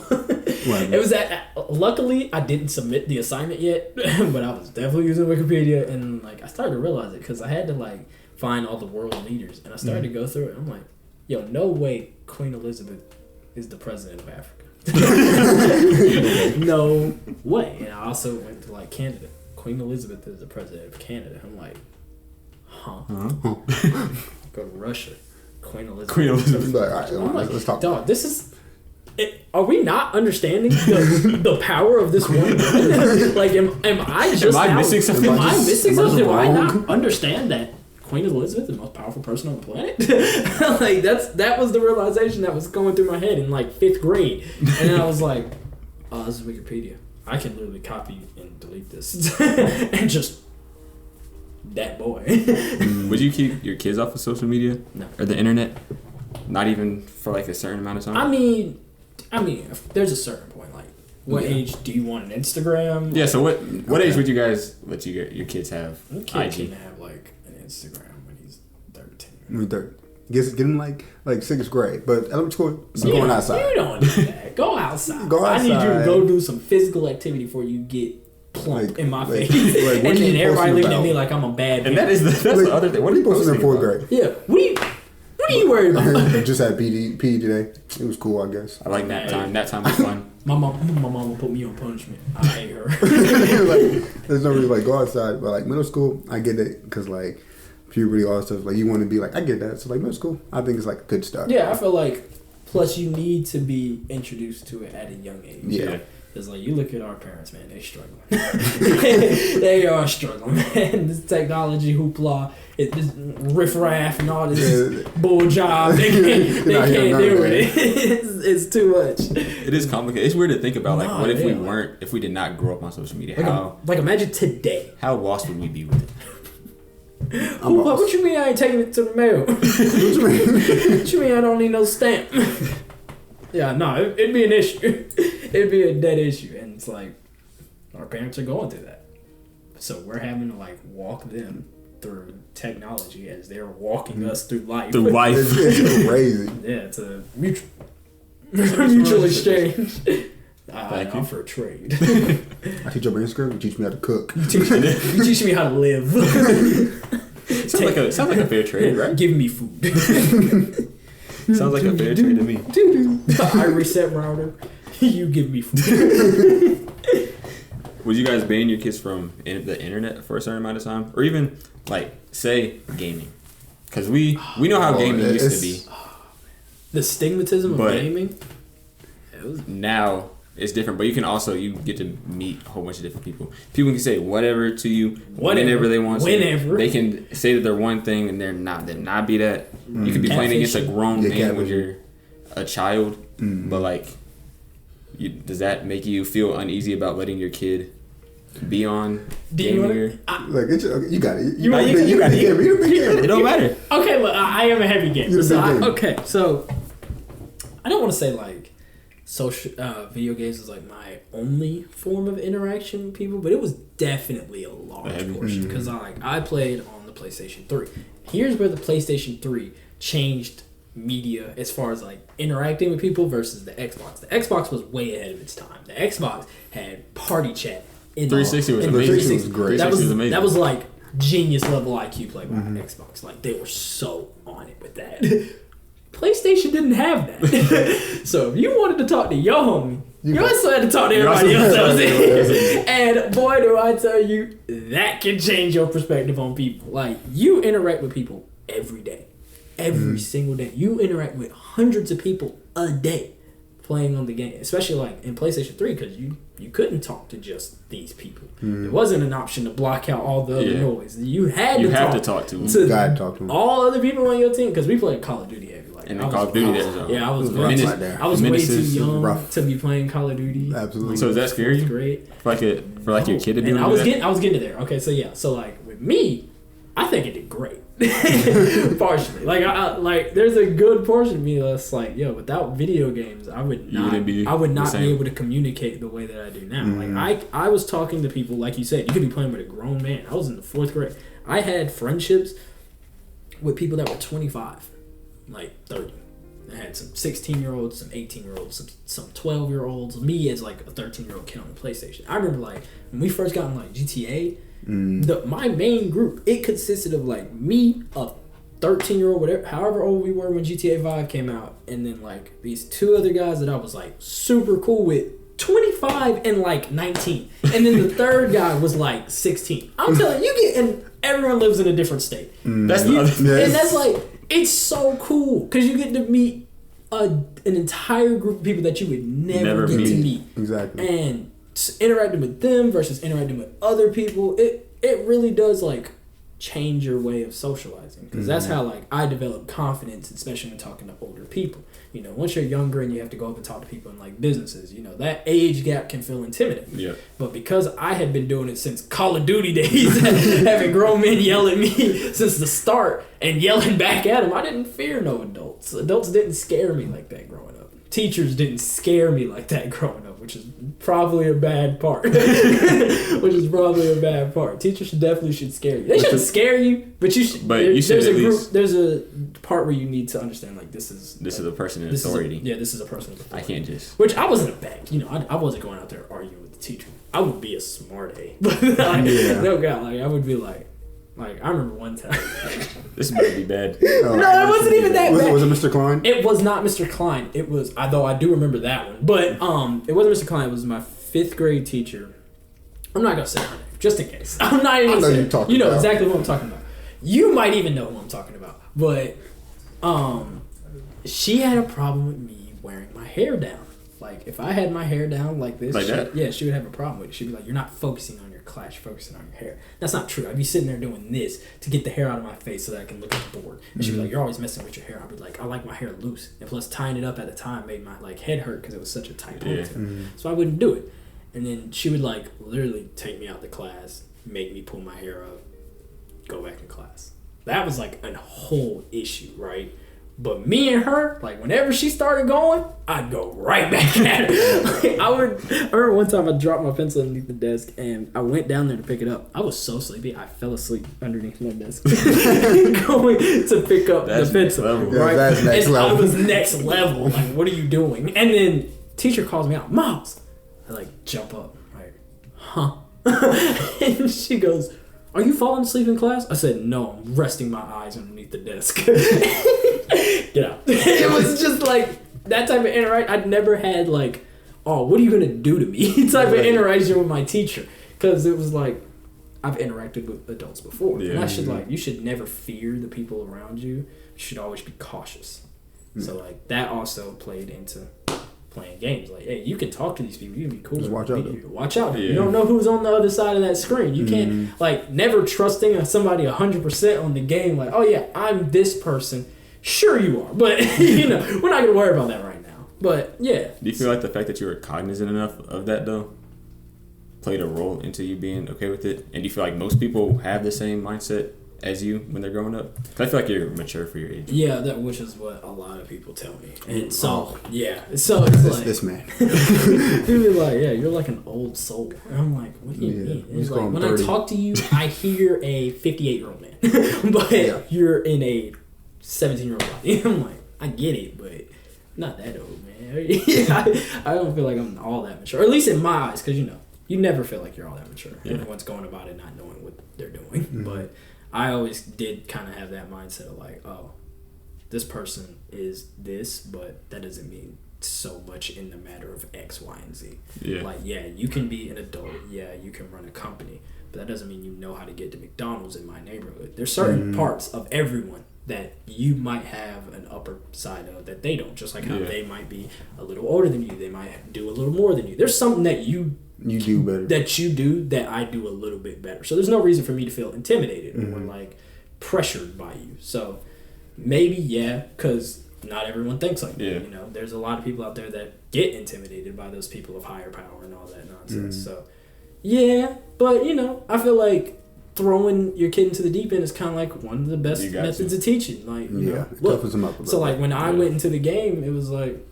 What? It was that luckily I didn't submit the assignment yet, but I was definitely using Wikipedia, and like I started to realize it because I had to like find all the world leaders, and I started to go through it. And I'm like, yo, no way Queen Elizabeth is the president of Africa. No way. And I also went to like Canada. Queen Elizabeth is the president of Canada. I'm like, huh? Go to Russia. Queen Elizabeth. Queen Elizabeth. But, all right, I'm like, let's talk. dog, this is. Are we not understanding the power of this one? Like, am I just I now, missing something? Am I missing Am I something? Do I wrong? not understand that Queen Elizabeth is the most powerful person on the planet? Like, that was the realization that was going through my head in like 5th grade, and then I was like, oh, this is Wikipedia. I can literally copy and delete this, and just that boy. Would you keep your kids off of social media? No. Or the internet? Not even for like a certain amount of time? I mean, there's a certain point. Like, what age do you want an Instagram? Yeah, so what age would you guys let your kids have Your kid IG? can have like an Instagram when he's 13. When you're 30. Get him like 6th grade. But elementary school, going outside. You don't do that. Go outside. Go I need you to outside. go do some physical activity before you get plump Like- in my like- face. like, what And are you then everybody posting looking at about? me like I'm a bad And parent. that's the other thing. What are you posting in 4th grade? Yeah. What are you worried about? Just had PE today. It was cool, I guess. I like nap time. Nap time was fun. My mama put me on punishment. I hate her. Like, there's no reason like go outside, but like middle school, I get it because like puberty, all that stuff. Like you want to be like, I get that. So like middle school, I think it's like a good start. Yeah, I feel like Plus, you need to be introduced to it at a young age. Yeah. It's like, you look at our parents, man, they struggling. They are struggling, man. This technology hoopla, this riffraff and all this bull job, they can't do it. It's too much. It is complicated. It's weird to think about, like, what if if we did not grow up on social media? Like imagine today. How lost would we be with it? What you mean I ain't taking it to the mail? What you mean I don't need no stamp? Yeah, no, it'd be an issue. It'd be a dead issue. And it's like, our parents are going through that. So we're having to, like, walk them through technology as they're walking us through life. It's crazy. Yeah, it's a mutual exchange. I offer a trade. I teach you about Instagram, you teach me how to cook. You teach me how to live. Sounds like a fair trade, right? Give me food. Sounds like a fair trade to me. I reset router. You give me food. Would you guys ban your kids from the internet for a certain amount of time, or even like say gaming? Because we know how gaming used to be. The stigmatism of gaming. Now it's different, but you get to meet a whole bunch of different people. People can say whatever to you whenever they want to. Whenever they can say that they're one thing and they're not be that. You could be playing against a grown man when you're a child, but like, does that make you feel uneasy about letting your kid be on gaming? You got it. You got it. It don't matter. Okay, look, I am a heavy gamer. So I don't want to say like social video games is like my only form of interaction with people, but it was definitely a large portion because I played on the PlayStation 3. Here's where the PlayStation 3 changed media as far as like interacting with people versus the Xbox. The Xbox was way ahead of its time. The Xbox had party chat. 360 was amazing. 360 was great. That was like genius level IQ play by Xbox. Like they were so on it with that. PlayStation didn't have that. So if you wanted to talk to your homie, you also had to talk to everybody else that was there. And boy, do I tell you, that can change your perspective on people. Like, you interact with people every day. Every single day. You interact with hundreds of people a day playing on the game. Especially like in PlayStation 3, because you couldn't talk to just these people. It wasn't an option to block out all the other noise. You had to talk to them. All other people on your team, because we played Call of Duty every and Call of Duty I was way too young to be playing Call of Duty. Absolutely. So does that scare you? Great. For like your kid to do that? I was getting to there. Okay, so yeah. So like with me, I think it did great. Partially. Like I there's a good portion of me that's like, yo, without video games, I would not be able to communicate the way that I do now. Like I was talking to people, like you said, you could be playing with a grown man. I was in the 4th grade. I had friendships with people that were 25. Like 30. I had some 16-year-olds, some 18-year-olds, some 12-year-olds. Me as like a 13-year-old kid on the PlayStation. I remember like when we first got on like GTA, my main group, it consisted of like me, a 13-year-old, whatever, however old we were when GTA 5 came out, and then like these 2 other guys that I was like super cool with, 25 and like 19, and then the third guy was like 16. I'm telling you, and everyone lives in a different state. That's the other thing. And that's like, it's so cool because you get to meet an entire group of people that you would never get to meet. Exactly. And interacting with them versus interacting with other people, it really does like change your way of socializing, because that's how like I develop confidence, especially when talking to older people. You know, once you're younger and you have to go up and talk to people in like businesses, you know, that age gap can feel intimidating. Yeah. But because I had been doing it since Call of Duty days, having grown men yell at me since the start and yelling back at them, I didn't fear no adults. Adults didn't scare me like that growing up. Teachers didn't scare me like that growing up, which is probably a bad part. Teachers definitely should scare you. They shouldn't scare you, but you should. But you should at least. There's a part where you need to understand, like, this is a person in authority. This is a person with authority. I can't just. Which I wasn't a bad. You know, I wasn't going out there arguing with the teacher. I would be a smart A. But no God, like I would be like I remember one time. This better be bad. No, it wasn't even that bad. Was it Mr. Klein? It was not Mr. Klein. It was, though I do remember that one. But it wasn't Mr. Klein. It was my 5th grade teacher. I'm not gonna say her name, just in case. I'm not even gonna say it. You know exactly what I'm talking about. You might even know who I'm talking about. But she had a problem with me wearing my hair down. Like, if I had my hair down like this, she would have a problem with it. She'd be like, you're not focusing on your class, you're focusing on your hair. That's not true. I'd be sitting there doing this to get the hair out of my face so that I can look at the board. And she'd be like, you're always messing with your hair. I'd be like, I like my hair loose. And plus, tying it up at the time made my, like, head hurt because it was such a tight ponytail. So I wouldn't do it. And then she would, like, literally take me out the class, make me pull my hair up, go back in class. That was, like, a whole issue, right? But me and her, like, whenever she started going, I'd go right back at her. Like, I remember one time I dropped my pencil underneath the desk, and I went down there to pick it up. I was so sleepy, I fell asleep underneath my desk. Going to pick up the pencil. Right? That's next level. I was next level. Like, what are you doing? And then teacher calls me out, Miles. I, like, jump up. Like, huh? And she goes, are you falling asleep in class? I said, no, I'm resting my eyes underneath the desk. Get out. It was just like that type of interaction. I'd never had like, oh, what are you going to do to me type of interaction with my teacher. Because it was like, I've interacted with adults before. Yeah. And you should never fear the people around you. You should always be cautious. So like that also played into playing games. Like, hey, you can talk to these people. You can be cool. Just watch out. Watch out. Yeah. You don't know who's on the other side of that screen. You can't, like, never trusting somebody 100% on the game. Like, oh, yeah, I'm this person. Sure you are. But, you know, we're not going to worry about that right now. But, yeah. Do you feel like the fact that you were cognizant enough of that, though, played a role into you being okay with it? And do you feel like most people have the same mindset as you when they're growing up? I feel like you're mature for your age. Yeah, which is what a lot of people tell me. And so, so it's like... This man. People be like, yeah, you're like an old soul. And I'm like, what do you mean? It's like, when 30. I talk to you, I hear a 58-year-old man. But you're in a 17-year-old body. I'm like, I get it, but not that old, man. I don't feel like I'm all that mature. Or at least in my eyes, because, you know, you never feel like you're all that mature. Yeah. Everyone's going about it not knowing what they're doing. But... I always did kind of have that mindset of like, oh, this person is this, but that doesn't mean so much in the matter of X, Y, and Z. Yeah. Like, yeah, you can be an adult. Yeah, you can run a company, but that doesn't mean you know how to get to McDonald's in my neighborhood. There's certain parts of everyone that you might have an upper side of that they don't. Just like how they might be a little older than you. They might do a little more than you. There's something that you do better. That you do that I do a little bit better. So there's no reason for me to feel intimidated or like pressured by you. So maybe because not everyone thinks like that. You know, there's a lot of people out there that get intimidated by those people of higher power and all that nonsense. So but you know, I feel like throwing your kid into the deep end is kind of like one of the best methods of teaching. Like, you know, look. Them up so like when I went into the game, it was like,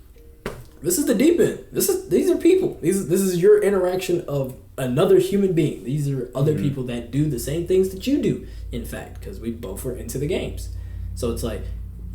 this is the deep end. These are people. This is your interaction of another human being. These are other people that do the same things that you do, in fact, because we both were into the games. So it's like,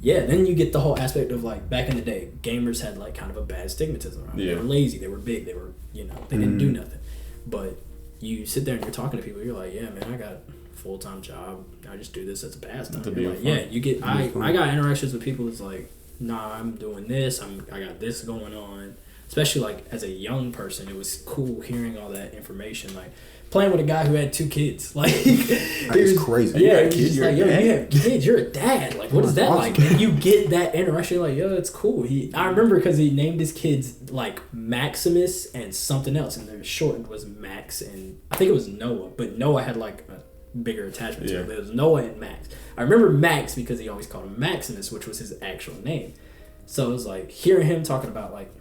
then you get the whole aspect of like, back in the day, gamers had like kind of a bad stigmatism around them. They were lazy, they were big, they were, you know, they didn't do nothing. But you sit there and you're talking to people, you're like, yeah, man, I got a full-time job. I just do this as a pastime. Like, you get, I got interactions with people that's like, nah, I'm doing this. I got this going on. Especially like as a young person, it was cool hearing all that information. Like playing with a guy who had 2 kids. Like it's crazy. Yeah, it was just like, yo, you have kids. You're a dad. Like, what is that like? And you get that interaction. Like, yo, it's cool. I remember because he named his kids like Maximus and something else, and their shortened was Max, and I think it was Noah. But Noah had like a bigger attachment to it. But it was Noah and Max. I remember Max because he always called him Maximus, which was his actual name. So it was like hearing him talking about like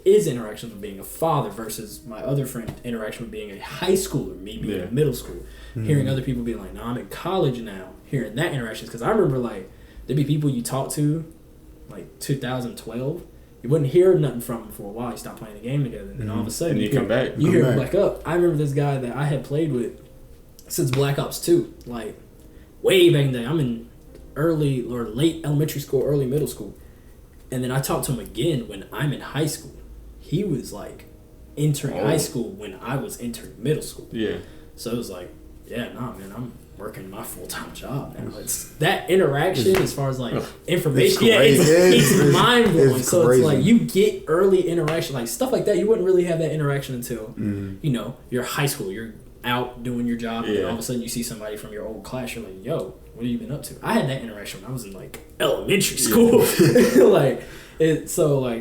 his interaction with being a father versus my other friend interaction with being a high schooler, me being in middle school. Hearing other people being like, no, I'm in college now. Hearing that interactions, because I remember like there'd be people you talk to like 2012. You wouldn't hear nothing from them for a while. You stop playing the game together, and then all of a sudden and you come back. You hear back up. I remember this guy that I had played with since Black Ops 2, like way back in the day. I'm in early or late elementary school, early middle school. And then I talked to him again when I'm in high school. He was like entering high school when I was entering middle school. Yeah. So it was like, man, I'm working my full-time job now. It's that interaction as far as like information. It's mind-blowing. So it's like you get early interaction, like stuff like that. You wouldn't really have that interaction until, you know, you're high school. You're out doing your job, and then Yeah. all of a sudden you see somebody from your old class. You're like, yo, what have you been up to? I had that interaction when I was in like elementary school.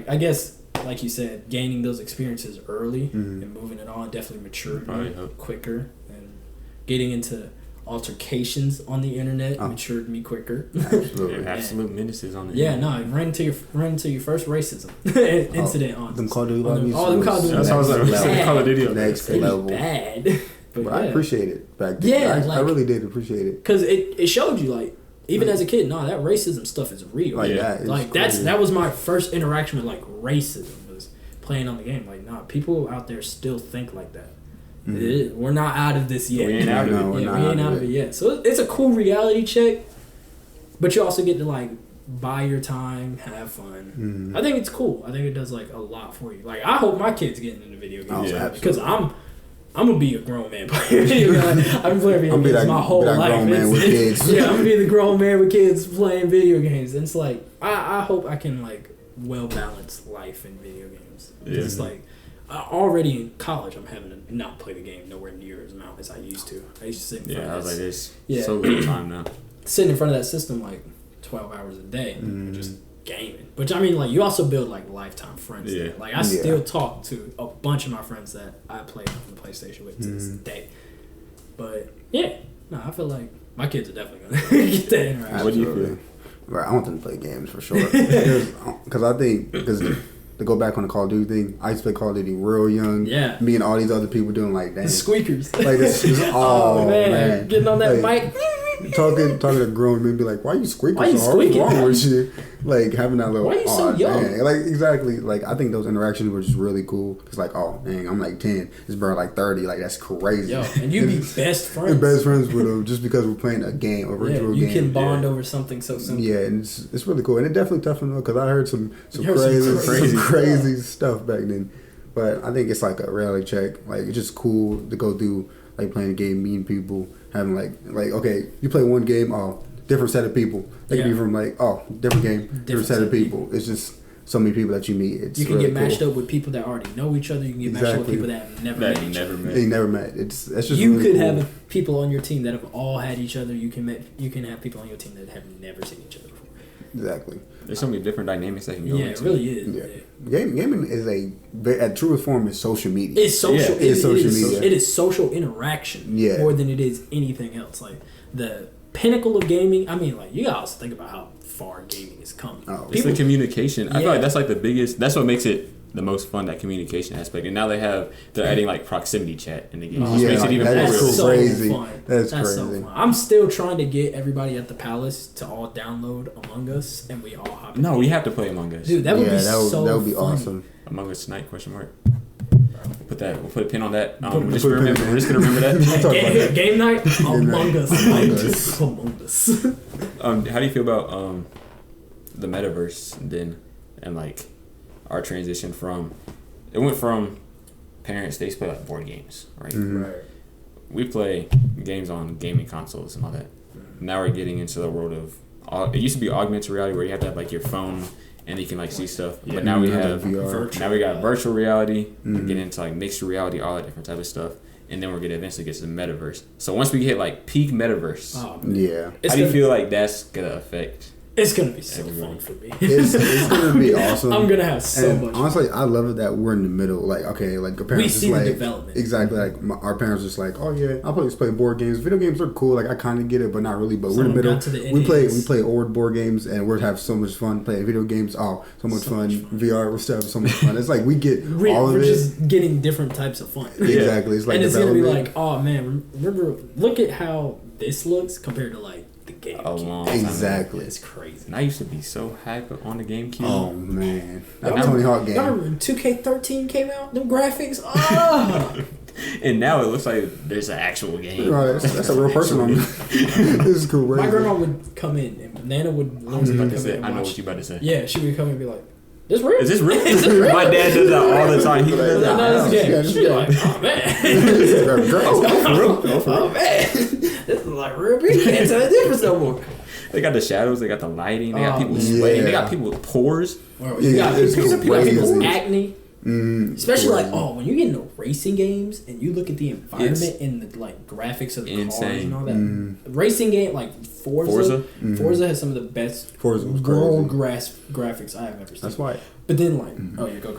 I guess like you said, gaining those experiences early and moving it on definitely matured me quicker, and getting into altercations on the internet matured me quicker. Absolutely. Absolute menaces on the I ran into your first racism incident on them Call of Duty lobbies. them Call of Duty. That's how I was like, Call of Duty. Next It was level. bad. But I appreciate it back then. Yeah, I really did appreciate it. because it showed you like even as a kid, that racism stuff is real. Like that. Like that was my first interaction with like racism, was playing on the game. Like people out there still think like that. We're not out of this yet. We ain't out of it. We ain't out of it yet. So it's a cool reality check, but you also get to like buy your time, have fun. I think it's cool. I think it does like a lot for you. Like I hope my kids getting into video games because I'm gonna be a grown man playing video games. I've been playing video games my whole life. Grown man with kids. Yeah, I'm gonna be the grown man with kids playing video games. And it's like I hope I can like well balance life and video games. Yeah. It's like already in college, I'm having to not play the game nowhere near as much as I used to. I used to sit in front of I was like, there's so little time now. Sitting in front of that system like 12 hours a day, just gaming. Which I mean, like you also build like lifetime friends. Yeah. There. Like I still talk to a bunch of my friends that I play on the PlayStation with to this day. But I feel like my kids are definitely gonna get that interaction. What do you feel? Right, I want them to play games for sure. Because I think to go back on the Call of Duty thing, I used to play Call of Duty real young. Yeah. Me and all these other people doing like that. The squeakers. Like this is man. Getting on that mic. Talking to grown men, be like, "Why you squeaking Why you so hard? What's squeaking? wrong with you?" Like having that little. Why you so young? Man. Like exactly. Like I think those interactions were just really cool. It's like, oh dang, I'm like 10. This bro like 30. Like that's crazy. Yo, and you be best friends. And best friends with them just because we're playing a game, a virtual game. You can bond over something so simple. Yeah, and it's really cool, and it definitely toughened up because I heard some crazy stuff back then. But I think it's like a reality check. Like it's just cool to go through like playing a game, meeting people, having like okay, you play one game, different set of people. They can be from like different game, different set of people. It's just so many people that you meet. It's you can really get matched cool. up with people that already know each other. You can get matched up with people that have never met each other. They never met. That's just you really could cool. have people on your team that have all had each other. You can have people on your team that have never seen each other before. Exactly. There's so many different dynamics that can go into. It really is. Yeah. Gaming is at truest form is social media. It's social. Yeah, it's social media. It is social interaction more than it is anything else. Like the pinnacle of gaming. I mean, like you gotta also think about how far gaming is coming. It's the communication. I feel like that's like the biggest. That's what makes it the most fun, that communication aspect. And now they're adding like proximity chat in the game, which makes it even more real. That's so crazy. That's crazy. So fun. I'm still trying to get everybody at the Palace to all download Among Us, and we all hop in. No, we have to play Among Us. Dude, that would be so that would be funny. awesome. Among Us tonight? ? We'll put a pin on that. We're just gonna remember that. Game night, Among Us. Among Us. How do you feel about the metaverse and like our transition from? It went from parents, they used to play like board games, right? Right. We play games on gaming consoles and all that. Now we're getting into the world of it used to be augmented reality where you have to have like your phone and you can like see stuff. But now we have VR. Now we got virtual reality, get into like mixed reality, all that different type of stuff. And then we're gonna eventually get to the metaverse. So once we hit like peak metaverse, how do you feel like that's gonna affect? It's gonna be so fun for me. It's gonna be awesome. I'm gonna have so much fun. Honestly, I love it that we're in the middle. Like, okay, like the parents we see like the development. Exactly. Like our parents just like, oh yeah, I play board games. Video games are cool. Like I kind of get it, but not really. But we're in the middle. We play old board games, and we're have so much fun playing video games. Oh, so much fun. VR stuff, so much fun. It's like we get all of it. We're just getting different types of fun. Exactly. It's like and it's gonna be like, oh man, remember? Look at how this looks compared to like the GameCube. Exactly. It's crazy. And I used to be so hype on the GameCube. Oh man, that Tony Hawk game. I remember when 2K13 came out. Them graphics. And now it looks like there's an actual game. Right, that's a real person on it. This is crazy. My grandma would come in, and Nana would. I was about to say. I know what you about to say. Yeah, she would come in and be like, "This real? Is this real? Is this real?" My dad does that all the time. He does that. No, this game. She'd be like, "Oh man, oh man, this is like real big. You can't tell the difference no more." They got the shadows. They got the lighting. They got people sweating. They got people with pores. You got people's acne. Especially like when you get into racing games and you look at the environment and the like graphics of the cars and all that. Racing game like Forza has some of the best world graphics I have ever seen. That's why. But then like go.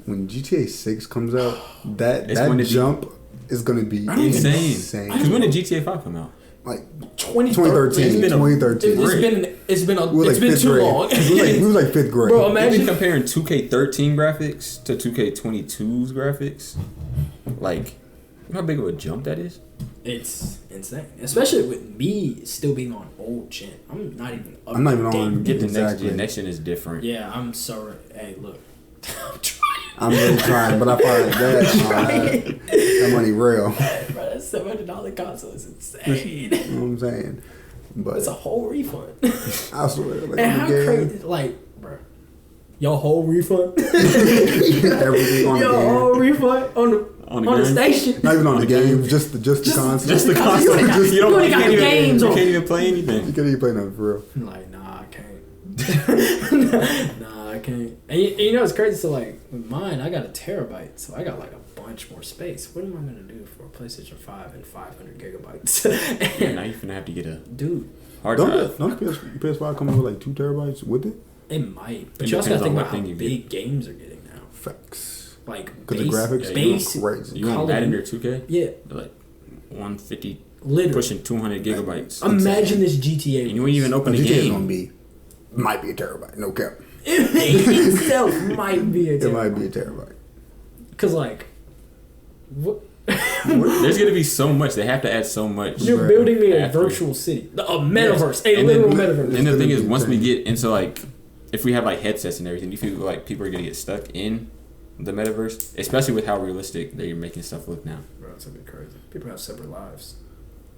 When GTA 6 comes out, that jump is gonna be insane. Because when did GTA 5 come out? Like 2013. 2013. It's been too long. We was like 5th grade. Bro, imagine comparing 2K13 graphics to 2K22's graphics. Like, you know how big of a jump that is? It's insane, especially with me still being on old gen. I'm not even on. Get the next gen is different. Yeah, I'm sorry. Hey, look, I'm really trying, but I find that money real. Bro, that $700 console is insane. You know what I'm saying? But it's a whole refund. I swear. Like, and how crazy, like, bro, your whole refund? Everything on the game. Your whole refund on the station. Not even on the game, just the console. Just the console. You can't even play anything. You can't even play nothing for real. I'm like, nah, I can't. Nah, I can't. And you know it's crazy. So like with mine, I got a terabyte, so I got like a bunch more space. What am I gonna do for a PlayStation 5 and 500 gigabytes? Now you're gonna have to get a hard drive. Don't PS5 come with like 2 terabytes with it? It might, but you also gotta think about how big games are getting now. Facts. Like because the graphics base crazy. You want Madden or 2K? Yeah, they're like 150, literally pushing 200 gigabytes. Imagine this GTA. And you ain't even open the game. Might be a terabyte. No cap. It itself might be a terabyte. It might be a terabyte. Cause like, what? There's gonna be so much. They have to add so much. You're building me a virtual city, a metaverse, a literal metaverse. And the thing is, once we get into like, if we have like headsets and everything, do you feel like people are gonna get stuck in the metaverse, especially with how realistic they're making stuff look now? Bro, it's gonna be crazy. People have separate lives.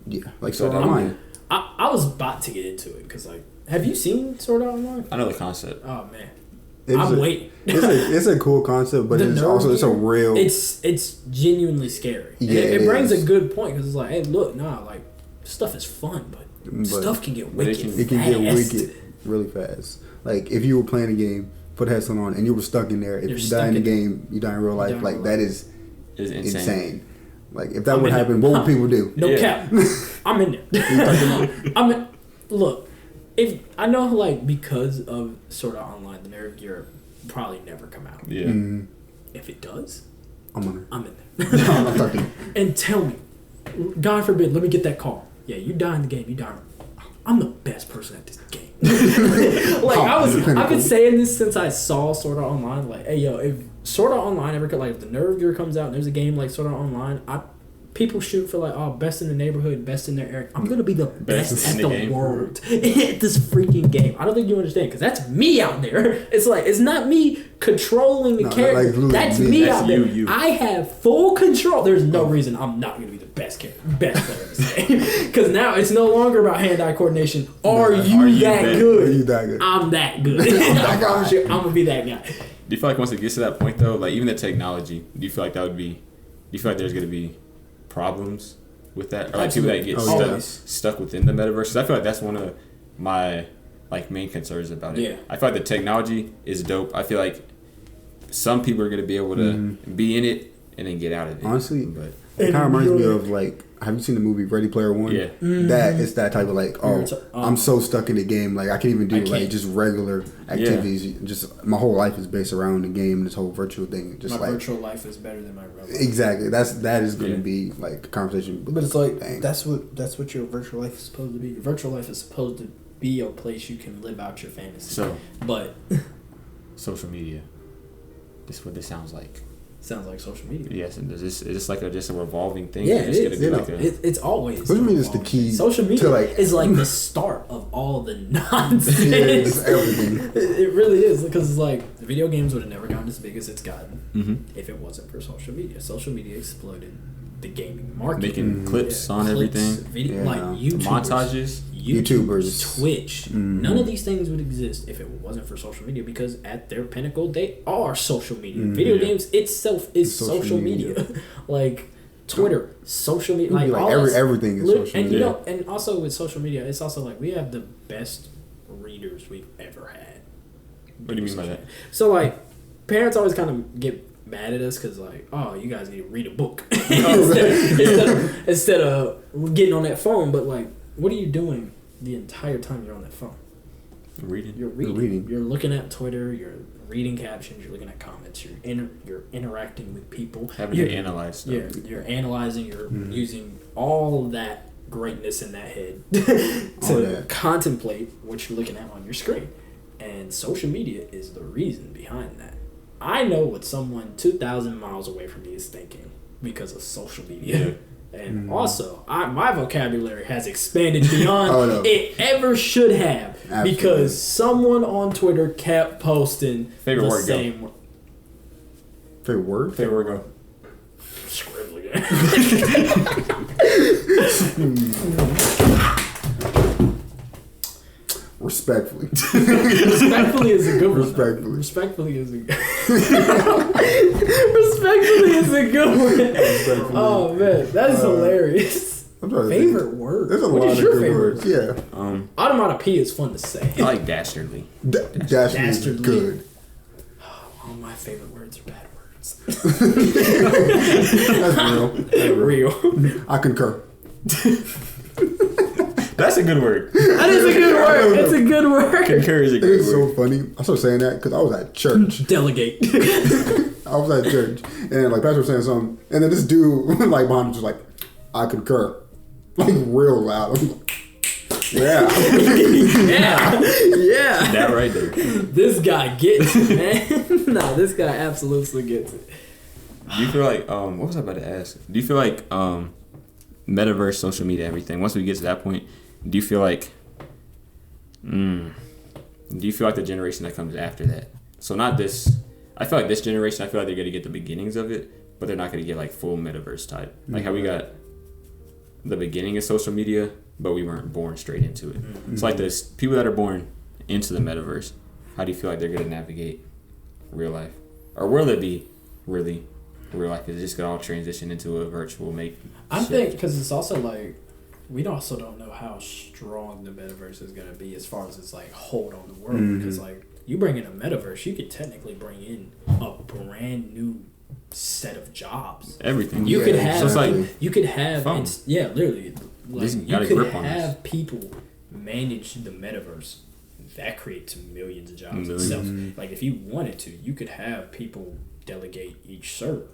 Yeah, like Sword Art Online. I was about to get into it because like, have you seen Sword Art Online? I know the concept. Oh man. I'm waiting. It's a cool concept, but it's a real. It's genuinely scary. Yeah, it brings a good point because it's like, hey, look, like stuff is fun, but stuff can get wicked. It can get wicked really fast. Like if you were playing a game, put a headset on, and you were stuck in there. If you die in the game, you die in real life. Like that is insane. Like if that would happen, what would people do? No cap. I'm in there. Look. If I know, like, because of Sword Art Online, the Nerve Gear probably never come out. Yeah. If it does, I'm in there. I'm talking. And tell me, God forbid, let me get that call. Yeah, you die in the game. You die. I'm the best person at this game. Like I've been saying this since I saw Sword Art Online. Like, hey, yo, if Sword Art Online ever if the Nerve Gear comes out and there's a game like Sword Art Online, people shoot for like, best in the neighborhood, best in their area. I'm gonna be the best at the world at this freaking game. I don't think you understand because that's me out there. It's like it's not me controlling the character. That's me out there. I have full control. There's no reason I'm not gonna be the best player in this game because now it's no longer about hand-eye coordination. Are you that good? I'm that good. I promise you, I'm gonna be that guy. Do you feel like once it gets to that point though, like even the technology, do you feel like there's gonna be problems with that, or like people that get stuck within the metaverse? Because I feel like that's one of my like main concerns about it. Yeah. I feel like the technology is dope. I feel like some people are gonna be able to be in it and then get out of it. Honestly, but it kind of reminds me of like, have you seen the movie Ready Player One? Yeah. That it's that type of like, I'm so stuck in the game, like I can't even do like just regular activities. Yeah. Just my whole life is based around the game, this whole virtual thing. Just my virtual life is better than my real life. Exactly. That is going to be like a conversation. But it's like that's what your virtual life is supposed to be. Your virtual life is supposed to be a place you can live out your fantasy. So, but social media. This is what this sounds like. Sounds like social media. Yes, and is this like just a revolving thing? Yeah, it's always. Social media is the key. Social media is like the start of all the nonsense. It's everything. It really is because it's like video games would have never gotten as big as it's gotten if it wasn't for social media. Social media exploded the gaming market, making clips on everything, like montages. YouTubers, Twitch, none of these things would exist if it wasn't for social media because at their pinnacle they are social media. Video games itself is social media. Like Twitter, social media, like everything is social media. And you know, and also with social media, it's also like we have the best readers we've ever had. What do you mean by that? So like parents always kind of get mad at us because like, oh, you guys need to read a book Oh, instead of getting on that phone. But like, what are you doing the entire time you're on that phone? Reading. You're reading. You're looking at Twitter. You're reading captions. You're looking at comments. You're interacting with people. Having to analyze stuff. Yeah, you're analyzing. You're using all that greatness in that head to contemplate what you're looking at on your screen. And social media is the reason behind that. I know what someone 2,000 miles away from me is thinking because of social media. And also, my vocabulary has expanded beyond it ever should have. Absolutely. Because someone on Twitter kept posting favorite word same go. Favorite word? Favorite word go. Scribbling. Respectfully. Respectfully is a good one. Respectfully is a good Respectfully is a good one. Oh man, that is hilarious. Favorite word? There's a what lot is of your good favorite words. word? Yeah. Onomatopoeia is fun to say. I like dastardly. Dastardly is good. All my favorite words are bad words. That's real. I concur. That's a good word. That is a good word. It's a good word. Concur is a good word. It's so funny. I started saying that because I was at church. Delegate. I was at church and like Pastor was saying something, and then this dude like behind me was like, "I concur," like real loud. I'm like, yeah. Yeah. That right there. This guy gets it, man. No, this guy absolutely gets it. Do you feel like what was I about to ask? Do you feel like metaverse, social media, everything? Once we get to that point, do you feel like the generation that comes after that? So not this. I feel like this generation. I feel like they're gonna get the beginnings of it, but they're not gonna get like full metaverse type. Like how we got the beginning of social media, but we weren't born straight into it. It's like this people that are born into the metaverse. How do you feel like they're gonna navigate real life, or will it be really real life? Is it just gonna all transition into a virtual I think because it's also like we also don't know how strong the metaverse is gonna be as far as its like hold on the world. Because like you bring in a metaverse, you could technically bring in a brand new set of jobs. Everything you could have. So it's like you could have. Literally. Like, you could have people manage the metaverse. That creates millions of jobs itself. Like if you wanted to, you could have people delegate each server.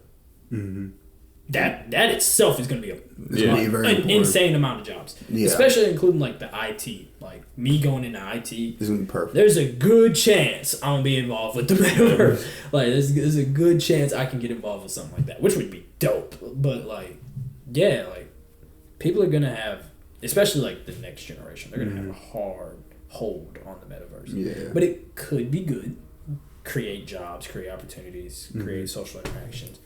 That itself is going to be an insane amount of jobs, especially including like the IT. Like me going into IT, isn't perfect. There's a good chance I'm gonna be involved with the metaverse. Like there's a good chance I can get involved with something like that, which would be dope. But like, yeah, like people are gonna have, especially like the next generation, they're gonna have a hard hold on the metaverse. Yeah, but it could be good. Create jobs, create opportunities, create social interactions.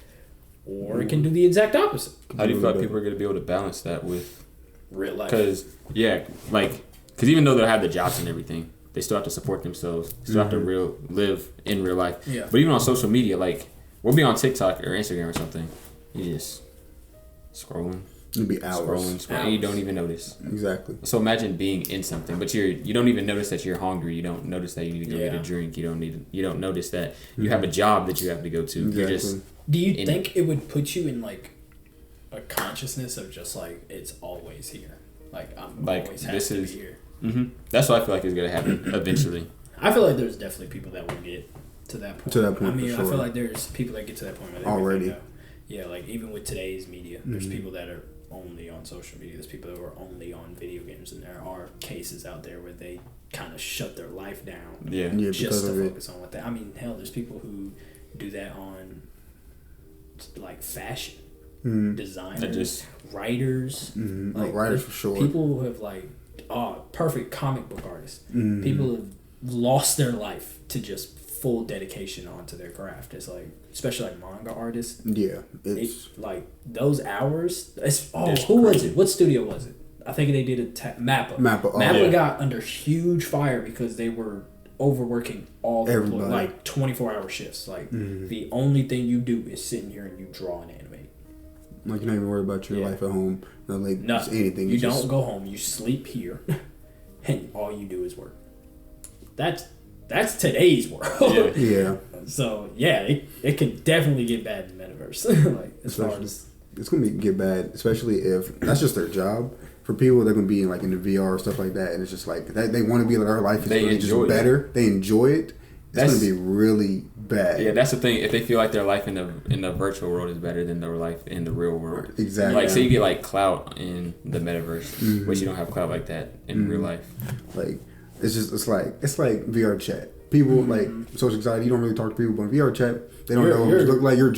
Or it can do the exact opposite. How do you feel like people are going to be able to balance that with real life? Because even though they'll have the jobs and everything, they still have to support themselves. They still have to live in real life. Yeah. But even on social media, like we'll be on TikTok or Instagram or something, you just scrolling. It'll be hours. Scrolling, and you don't even notice. Exactly. So imagine being in something, but you don't even notice that you're hungry. You don't notice that you need to go get a drink. You don't notice that you have a job that you have to go to. Exactly. You're just. Do you think it would put you in like a consciousness of just like it's always here? Like I'm always happy to be here. That's what I feel like is gonna happen eventually. I feel like there's definitely people that will get to that point. I mean, for sure. I feel like there's people that get to that point where they already. Yeah, like even with today's media, there's people that are only on social media. There's people that are only on video games, and there are cases out there where they kind of shut their life down. Yeah, just to focus on what they. I mean, hell, there's people who do that on like fashion, designers, writers. Like writers for sure. People who have like perfect comic book artists. People have lost their life to just full dedication onto their craft. It's like, especially like manga artists. Yeah, it's like those hours. Who was it? What studio was it? I think they did Mappa. Mappa got under huge fire because they were overworking all the employees, like 24-hour shifts. Like the only thing you do is sitting here and you draw and animate. Like you're not even worried about your life at home. Just anything. You don't go home. You sleep here, and all you do is work. That's that's today's world. Yeah. Yeah. So yeah, it can definitely get bad in the metaverse. Like as far as It's gonna get bad, especially if that's just their job. For people, they're gonna be like in the VR or stuff like that, and it's just like they want to be like, our life is really just better. They enjoy it. It's gonna be really bad. Yeah, that's the thing. If they feel like their life in the virtual world is better than their life in the real world, Exactly. Like, say you get like clout in the metaverse, but you don't have clout like that in real life. Like it's like VR chat. People like social anxiety. You don't really talk to people, but in VR chat, they don't know what you look like. You're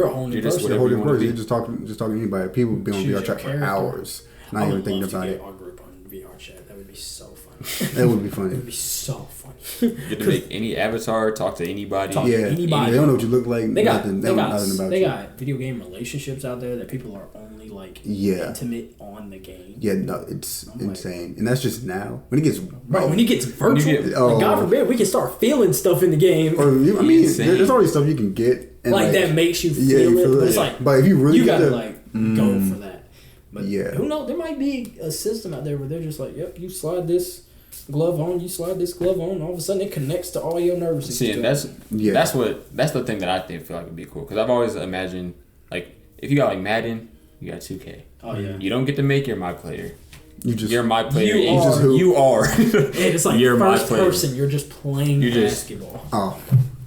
a whole new person. You're a whole different person. You're just talking to anybody. People be on VR chat for hours, not even thinking about it. Our group on VR chat. That would be so funny. That would be funny. It would be so funny. You get to make any avatar, talk to anybody. Anybody. They don't know what you look like. They got nothing about you. They got video game relationships out there that people are only like intimate on the game. Yeah, no, it's insane, and that's just now. When it gets when it gets virtual, like, God forbid, we can start feeling stuff in the game. Or I mean, there's already stuff you can get, and like that makes you feel it. But it's like, but if you really gotta go for that. But yeah, who knows? There might be a system out there where they're just like, yep, you slide this glove on, all of a sudden it connects to all your nervous systems. See, and that's the thing that I feel like would be cool, because I've always imagined, like, if you got like Madden, you got 2K. Oh yeah. You don't get to make your my player. You're my player. You are. And it's like you're first person. You're just playing basketball.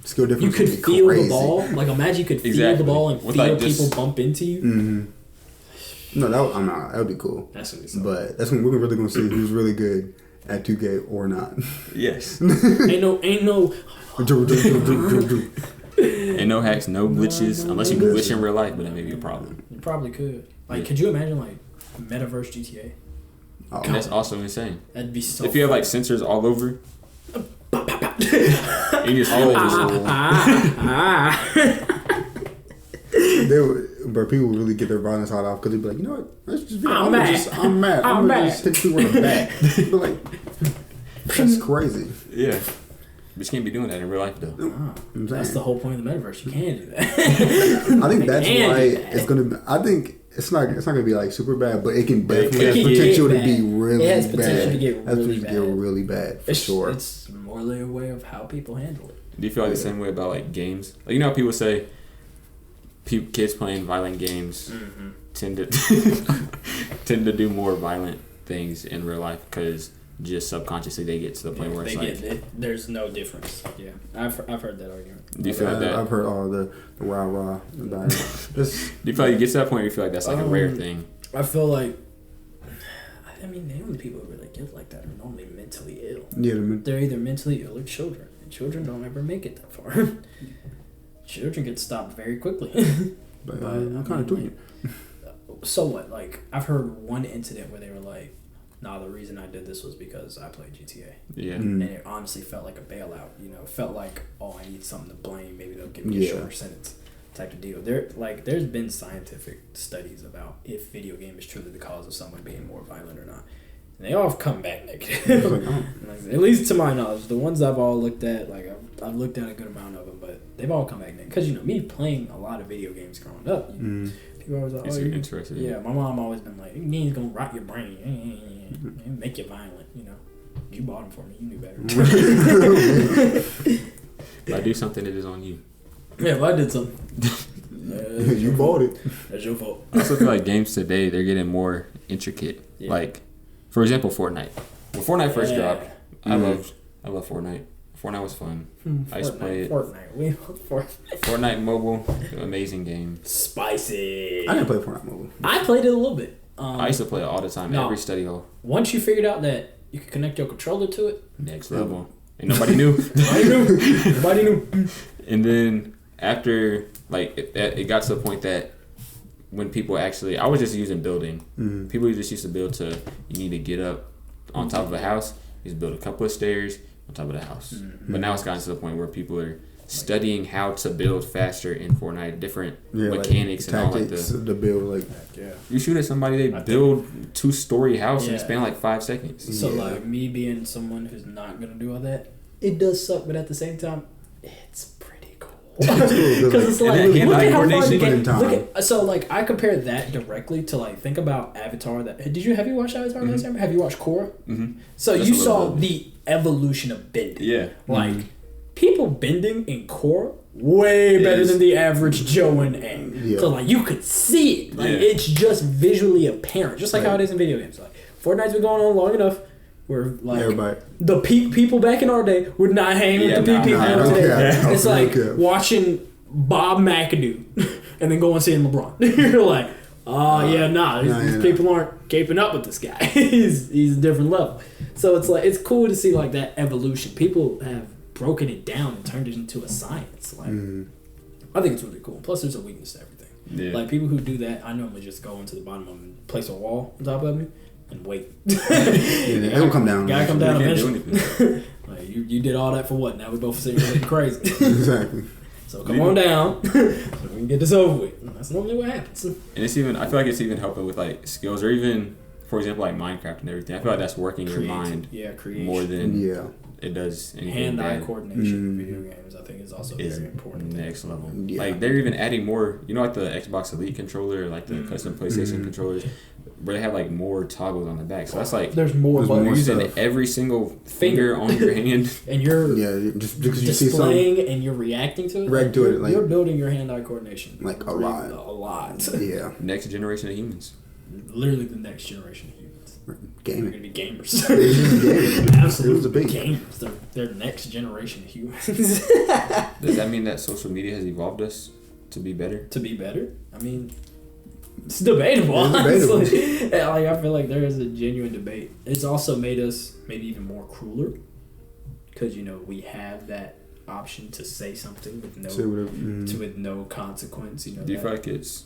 Skill difference. You could feel the ball. Like imagine you could feel the ball and feel people bump into you. Mm-hmm. No, that would be cool. That's gonna be so But that's when we're really gonna see who's really good at 2K or not. Yes. ain't no Ain't no hacks, no glitches, unless you can glitch in real life, but that may be a problem. You probably could. Like, could you imagine like metaverse GTA? Oh, that's also insane. That'd be so. If you have like sensors all over, you just but people would really get their violence out off, because they'd be like, you know what? Let's just be I'm mad. I'm mad. Just hit people in the back. But like, that's crazy. Yeah. But you can't be doing that in real life, though. That's the whole point of the metaverse. You can do that. I think that's why it's gonna be. I think it's not gonna be like super bad, but it can definitely have potential to be really bad. It has potential to get really bad for sure. It's morally a way of how people handle it. Do you feel like the same way about like games? Like, you know how people say kids playing violent games tend to do more violent things in real life because just subconsciously they get to the point where it's like there's no difference. Yeah, I've heard that argument. Do you feel like that? I've heard all the rah about it. Do you feel like you get to that point where you feel like that's like a rare thing? I feel like, I mean, the only people who really get like that are normally mentally ill. Yeah, they're either mentally ill or children. And children don't ever make it that far. Children get stopped very quickly. But I'm kind of doing it. So what? Like, I've heard one incident where they were like, nah, the reason I did this was because I played GTA. Yeah. And it honestly felt like a bailout, you know. It felt like, oh, I need something to blame. Maybe they'll give me a shorter sentence type of deal. There's been scientific studies about if video game is truly the cause of someone being more violent or not. And they all have come back negative. Like, at least to my knowledge. The ones I've all looked at, like, I've looked at a good amount of them, but they've all come back negative. Because, you know, me playing a lot of video games growing up, people always like, you're interested. Yeah, my mom always been like, game's gonna rot your brain, make you violent, you know. You bought them for me, you knew better. If I do something, it is on you. Yeah, if I did something, you bought it. That's your fault. I also feel like games today, they're getting more intricate. Yeah. Like, for example, Fortnite. When Fortnite first dropped, I love Fortnite. Fortnite was fun. I used to play it. Fortnite mobile, amazing game. Spicy. I didn't play Fortnite mobile. I played it a little bit. I used to play it all the time, every study hall. Once you figured out that you could connect your controller to it, next level. And nobody knew. Nobody knew. And then after, like, it got to the point that when people actually, I was just using building. People just used to build to, you need to get up on top of a house, you just build a couple of stairs on top of the house. But now it's gotten to the point where people are studying how to build faster in Fortnite, different mechanics like and all like the build. Like, you shoot at somebody, they build 2-story house in a span like 5 seconds. So like me being someone who's not gonna do all that, it does suck, but at the same time, it's pretty cool. Because it's like, And look at how far the coordination game. Look at, so like I compare that directly to like think about Avatar. Have you watched Avatar? Mm-hmm. Have you watched Korra? Mm-hmm. So you saw the evolution of bending. Yeah. Like people bending in Korra way better than the average Joe and Aang. Yeah. So like you could see it. Like it's just visually apparent, just like how it is in video games. Like Fortnite's been going on long enough. Where like the peak people back in our day would not hang with the peak people today. It's like watching Bob McAdoo and then go and seeing LeBron. You're like, these people aren't keeping up with this guy. he's a different level. So it's like it's cool to see like that evolution. People have broken it down and turned it into a science. Like I think it's really cool. Plus, there's a weakness to everything. Yeah. Like people who do that, I normally just go into the bottom of and place a wall on top of me. And wait. They don't come down. Gotta come down eventually. Like you did all that for what? Now we both sitting here looking crazy. Exactly. So come on down, so we can get this over with. That's normally what happens. And it's even. I feel like it's even helping with like skills, or even, for example, like Minecraft and everything. I feel like that's working your mind more than it does anything hand-eye coordination in video games. I think is also very important. Next level. Yeah. Like they're even adding more. You know, like the Xbox Elite controller, like the custom PlayStation controllers. Where they have like more toggles on the back, so that's like there's more using every single finger on your hand, and you're just because you see something and you're reacting to it. You're building your hand-eye coordination like a lot. Yeah, next generation of humans, literally the next generation of humans. Gaming. They're gonna be gamers. Absolutely gamers. They're next generation of humans. Does that mean that social media has evolved us to be better? To be better? I mean. It's debatable, honestly. Like, I feel like there is a genuine debate. It's also made us maybe even more crueler because, we have that option to say something with no consequence. Do you feel like it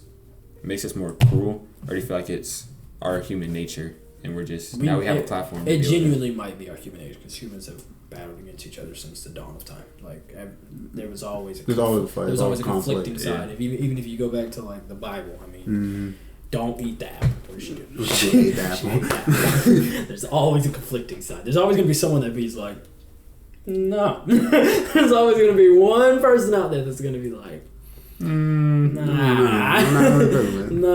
makes us more cruel, or do you feel like it's our human nature and we're just now we have a platform? It genuinely might be our human nature because humans have battled against each other since the dawn of time. Like there was always a conflicting side. Yeah. Even if you go back to like the Bible, I mean, don't eat the apple. Or she ate the apple. There's always a conflicting side. There's always gonna be someone that be like, no. There's always gonna be one person out there that's gonna be like, I'm not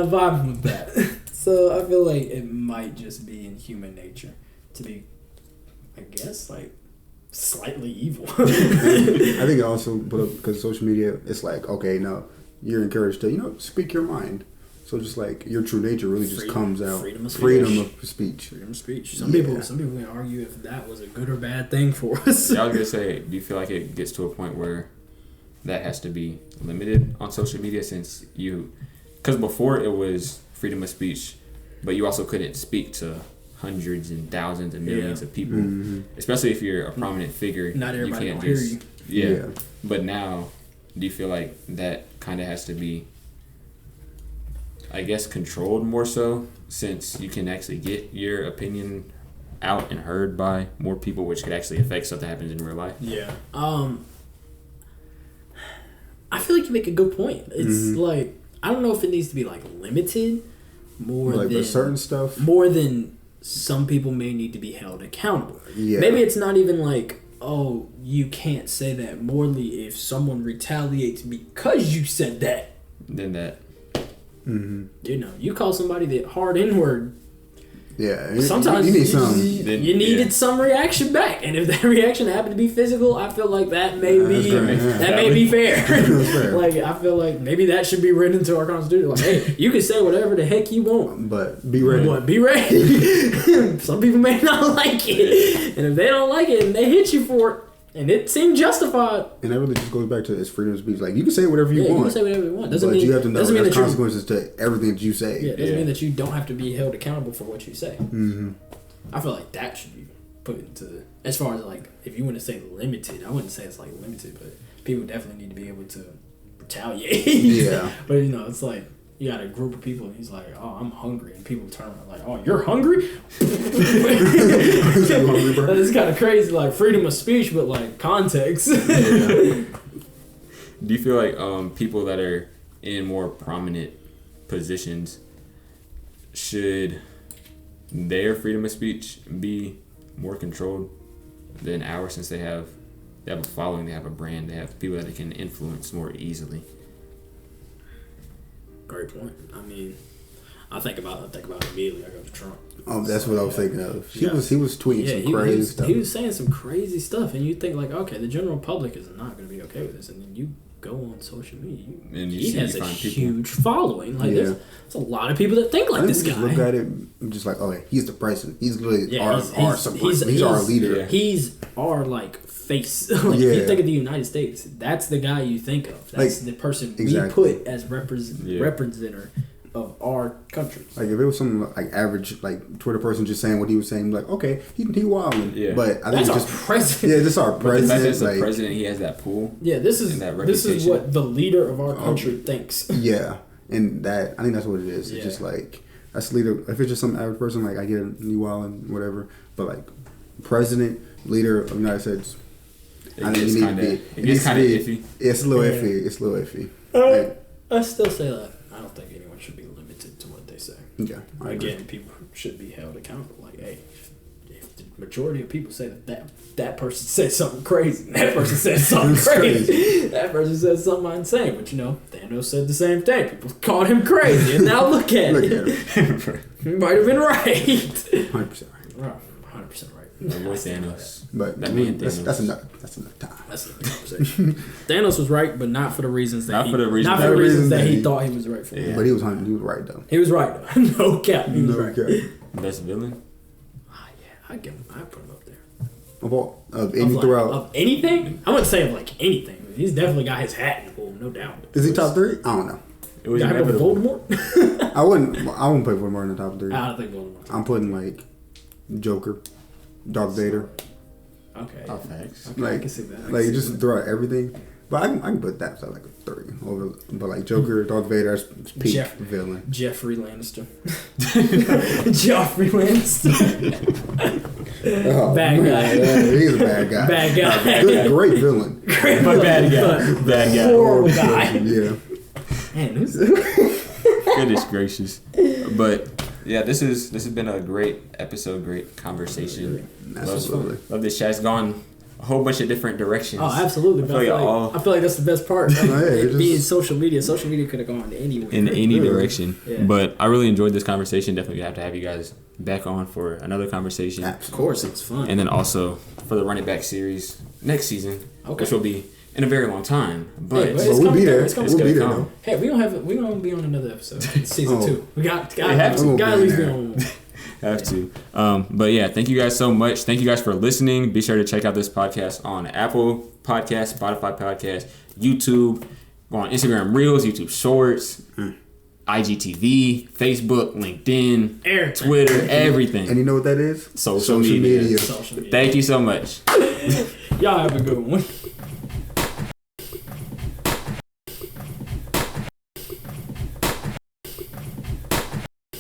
vibing with that. So I feel like it might just be in human nature to be, I guess, like slightly evil. I think it also because social media, it's like, okay, now you're encouraged to speak your mind. So just like your true nature really just comes out. Freedom of speech. Freedom of speech. Some people can argue if that was a good or bad thing for us. Yeah, I was gonna say, do you feel like it gets to a point where that has to be limited on social media because before it was freedom of speech, but you also couldn't speak to hundreds and thousands and millions of people, especially if you're a prominent figure. Not everybody you can't hear you. Yeah, but now, do you feel like that kind of has to be, I guess, controlled more so, since you can actually get your opinion out and heard by more people, which could actually affect stuff that happens in real life? Yeah. I feel like you make a good point. It's like, I don't know if it needs to be like limited more like than certain stuff. More than some people may need to be held accountable. Yeah. Maybe it's not even like, oh, you can't say that morally if someone retaliates because you said that. Then that. You call somebody the hard N-word. Yeah. Sometimes you need some. You needed some reaction back, and if that reaction happened to be physical, I feel like that may be fair. Like I feel like maybe that should be written into our constitution. Like, hey, you can say whatever the heck you want, but be ready. Be ready. Some people may not like it, and if they don't like it and they hit you for it, and it seemed justified. And that really just goes back to it's freedom of speech. Like, you can say whatever you want. You can say whatever you want. But you have to know there's consequences to everything that you say. Yeah, it doesn't mean that you don't have to be held accountable for what you say. I feel like that should be put into, as far as like, if you want to say limited, I wouldn't say it's like limited, but people definitely need to be able to retaliate. Yeah. But it's like, you got a group of people and he's like, oh, I'm hungry. And people turn around like, oh, you're hungry? That is kind of crazy. Like freedom of speech, but like context. Do you feel like people that are in more prominent positions, should their freedom of speech be more controlled than ours, since they have they have a following, they have a brand, they have people that they can influence more easily. Great point. I mean, I think about it immediately. I go to Trump. Oh, that's what I was thinking of. He Yeah. was tweeting some crazy stuff. He was saying some crazy stuff, and you think like, okay, the general public is not going to be okay with this, and then you go on social media, he has a huge following. Like there's a lot of people that think like this guy. Just look at it, just like, oh, he's the president. He's really our support. He's our leader. Yeah. He's our like face. Like if you think of the United States, that's the guy you think of. That's the person we put as representative of our country. Like if it was some like average like Twitter person just saying what he was saying, like okay, he wilding. Yeah. But I think that's it's our just president. Yeah, this is our president. But the fact like, the president, he has that pool. Yeah, this is what the leader of our country thinks. Yeah, and that I think that's what it is. It's just like that's the leader. If it's just some average person, like I get it, you wilding, whatever. But like president, leader of the United States, I think you need to be. It gets kind of iffy. It's a little iffy. It's a little iffy. I still say that. I don't think anyone should be limited to what they say. Yeah. Again, people should be held accountable. Like, hey, if the majority of people say that person said something crazy, that person said something crazy, that person said something insane. But Thanos said the same thing. People called him crazy, and now look at it. He might have been right. 100% right. 100% right. Thanos. But that man Thanos. That's another time. That's another conversation. Thanos was right, but not for the reasons that he thought he was right for. Yeah. But he was right though. He was right though. No cap. He was right. Best villain? I put him up there. Throughout anything? I wouldn't say of like anything. He's definitely got his hat in the pool, no doubt. Is he top 3? I don't know. It was Voldemort. I wouldn't put Voldemort in the top 3. I don't think Voldemort. I'm putting like Joker, Darth Vader. Okay. Oh, thanks. Okay, like, I can see that. Like just throw out everything. But I can put that stuff like a 3 over. But like Joker, Darth Vader, that's peak villain. Jeffrey Lannister. Joffrey Lannister. Bad guy. Yeah, he's a bad guy. Bad guy. Great villain. But bad guy. Bad guy. Horrible guy. Yeah. Man, who's Goodness gracious. But yeah, this has been a great episode, great conversation. Absolutely. Love this chat. It's gone a whole bunch of different directions. Oh, absolutely. I feel like that's the best part. Being social media. Social media could have gone anywhere. In any direction. Yeah. But I really enjoyed this conversation. Definitely have to have you guys back on for another conversation. Of course, it was fun. And then also for the running back series next season, which will be in a very long time. But we'll be there. We'll be there. Come. Hey, we don't be on another episode. Season 2. We got at least be on one. Have to. But yeah, thank you guys so much. Thank you guys for listening. Be sure to check out this podcast on Apple Podcasts, Spotify Podcasts, YouTube, go on Instagram Reels, YouTube Shorts, IGTV, Facebook, LinkedIn, Twitter, everything. And you know what that is? Social media. Social media. Thank you so much. Y'all have a good one.